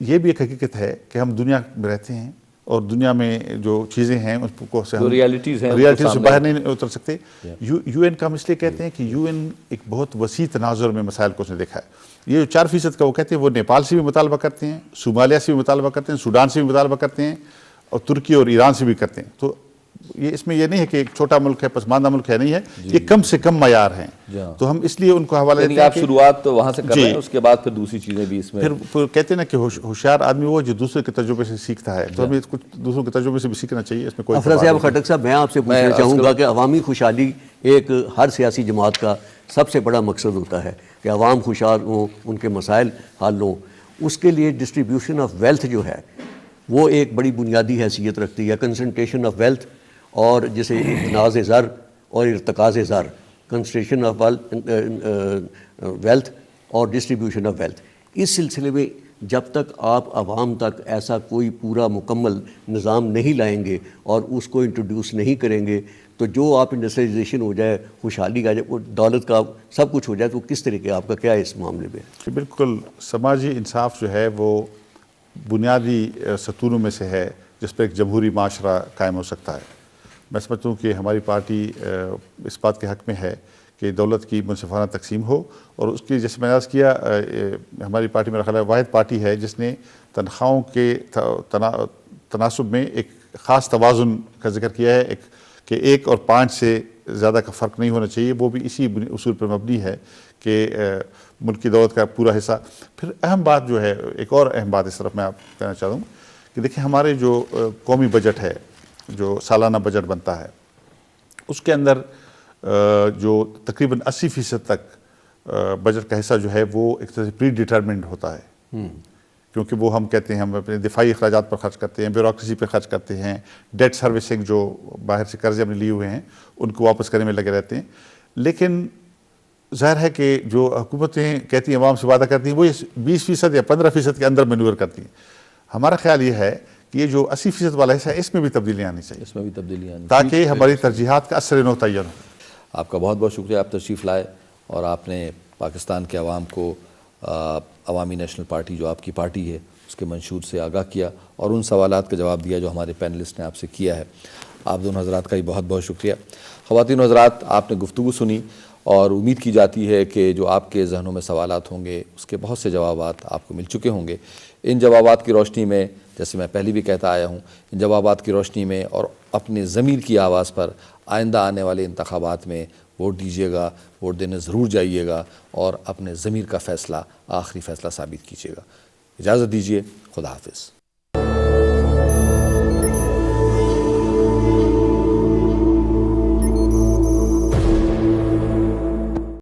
یہ بھی ایک حقیقت ہے کہ ہم دنیا میں رہتے ہیں، اور دنیا میں جو چیزیں ہیں اس کو سے ہم ریالٹیز سے باہر نہیں اتر سکتے. UN کا ہم اس لیے کہتے ہیں کہ UN ایک بہت وسیع تناظر میں مسائل کو اس نے دیکھا ہے. یہ جو 4% کا وہ کہتے ہیں، وہ نیپال سے بھی مطالبہ کرتے ہیں، صومالیہ سے بھی مطالبہ کرتے ہیں، سوڈان سے بھی مطالبہ کرتے ہیں، اور ترکی اور ایران سے بھی کرتے ہیں. تو یہ اس میں یہ نہیں ہے کہ ایک چھوٹا ملک ہے، پسماندہ ملک ہے، نہیں ہے، یہ کم سے کم معیار ہیں. تو ہم اس لیے ان کو حوالہ دیتے ہیں. آپ شروعات تو وہاں سے کر رہے ہیں، اس کے بعد پھر دوسری چیزیں بھی اس میں. پھر کہتے ہیں نا کہ ہوشیار آدمی وہ جو دوسرے کے تجربے سے سیکھتا ہے، تو ہمیں کچھ دوسروں کے تجربے سے بھی سیکھنا چاہیے. اس میں کوئی افرا صاحب خٹک صاحب، میں آپ سے پوچھنا چاہوں گا کہ عوامی خوشحالی ایک ہر سیاسی جماعت کا سب سے بڑا مقصد ہوتا ہے کہ عوام خوشحال ہوں، ان کے مسائل حل ہوں. اس کے لیے ڈسٹریبیوشن آف ویلتھ جو ہے وہ ایک بڑی بنیادی حیثیت رکھتی ہے. کنسنٹریشن آف ویلتھ، اور جیسے اقتناز زر اور ارتکاز زر، کنسنٹریشن آف ویلتھ اور ڈسٹریبیوشن آف ویلتھ. اس سلسلے میں جب تک آپ عوام تک ایسا کوئی پورا مکمل نظام نہیں لائیں گے اور اس کو انٹروڈیوس نہیں کریں گے، تو جو آپ انڈسٹریلائزیشن ہو جائے، خوشحالی کا جائے، دولت کا سب کچھ ہو جائے، تو کس طریقے آپ کا کیا ہے اس معاملے میں؟ بالکل، سماجی انصاف جو ہے وہ بنیادی ستونوں میں سے ہے جس پر ایک جمہوری معاشرہ قائم ہو سکتا ہے. میں سمجھتا ہوں کہ ہماری پارٹی اس بات کے حق میں ہے کہ دولت کی منصفانہ تقسیم ہو، اور اس کی جیسے میں نے عرض کیا ہماری پارٹی میرا خیال ہے واحد پارٹی ہے جس نے تنخواہوں کے تناسب میں ایک خاص توازن کا ذکر کیا ہے، کہ 1 اور 5 سے زیادہ کا فرق نہیں ہونا چاہیے، وہ بھی اسی اصول پر مبنی ہے کہ ملک کی دولت کا پورا حصہ۔ پھر اہم بات جو ہے، ایک اور اہم بات اس طرف میں آپ کہنا چاہتا ہوں کہ دیکھیں ہمارے جو قومی بجٹ ہے، جو سالانہ بجٹ بنتا ہے، اس کے اندر جو تقریباً 80% تک بجٹ کا حصہ جو ہے وہ ایک طرح سے پری ڈیٹرمنڈ ہوتا ہے، کیونکہ وہ ہم کہتے ہیں ہم اپنے دفاعی اخراجات پر خرچ کرتے ہیں، بیوروکریسی پہ خرچ کرتے ہیں، ڈیٹ سروسنگ جو باہر سے قرضے ہم نے لیے ہوئے ہیں ان کو واپس کرنے میں لگے رہتے ہیں۔ لیکن ظاہر ہے کہ جو حکومتیں کہتی ہیں، عوام سے وعدہ کرتی ہیں، وہ 20% یا 15% کے اندر مینور کرتی ہیں۔ ہمارا خیال یہ ہے کہ یہ جو 80% والا حصہ ہے اس میں بھی تبدیلیاں آنی چاہیے، اس میں بھی تبدیلیاں آنی تاکہ ہماری ترجیحات کا اثر نو تعین ہو۔ آپ کا بہت بہت شکریہ، آپ تشریف لائے اور آپ نے پاکستان کے عوام کو عوامی نیشنل پارٹی جو آپ کی پارٹی ہے اس کے منشور سے آگاہ کیا اور ان سوالات کا جواب دیا جو ہمارے پینلسٹ نے آپ سے کیا ہے۔ آپ دونوں حضرات کا بھی بہت بہت شکریہ۔ خواتین و حضرات، آپ نے گفتگو سنی اور امید کی جاتی ہے کہ جو آپ کے ذہنوں میں سوالات ہوں گے اس کے بہت سے جوابات آپ کو مل چکے ہوں گے۔ ان جوابات کی روشنی میں، جیسے میں پہلے بھی کہتا آیا ہوں، ان جوابات کی روشنی میں اور اپنے ضمیر کی آواز پر آئندہ آنے والے انتخابات میں ووٹ دیجیے گا، ووٹ دینے ضرور جائیے گا اور اپنے ضمیر کا فیصلہ آخری فیصلہ ثابت کیجیے گا۔ اجازت دیجیے، خدا حافظ۔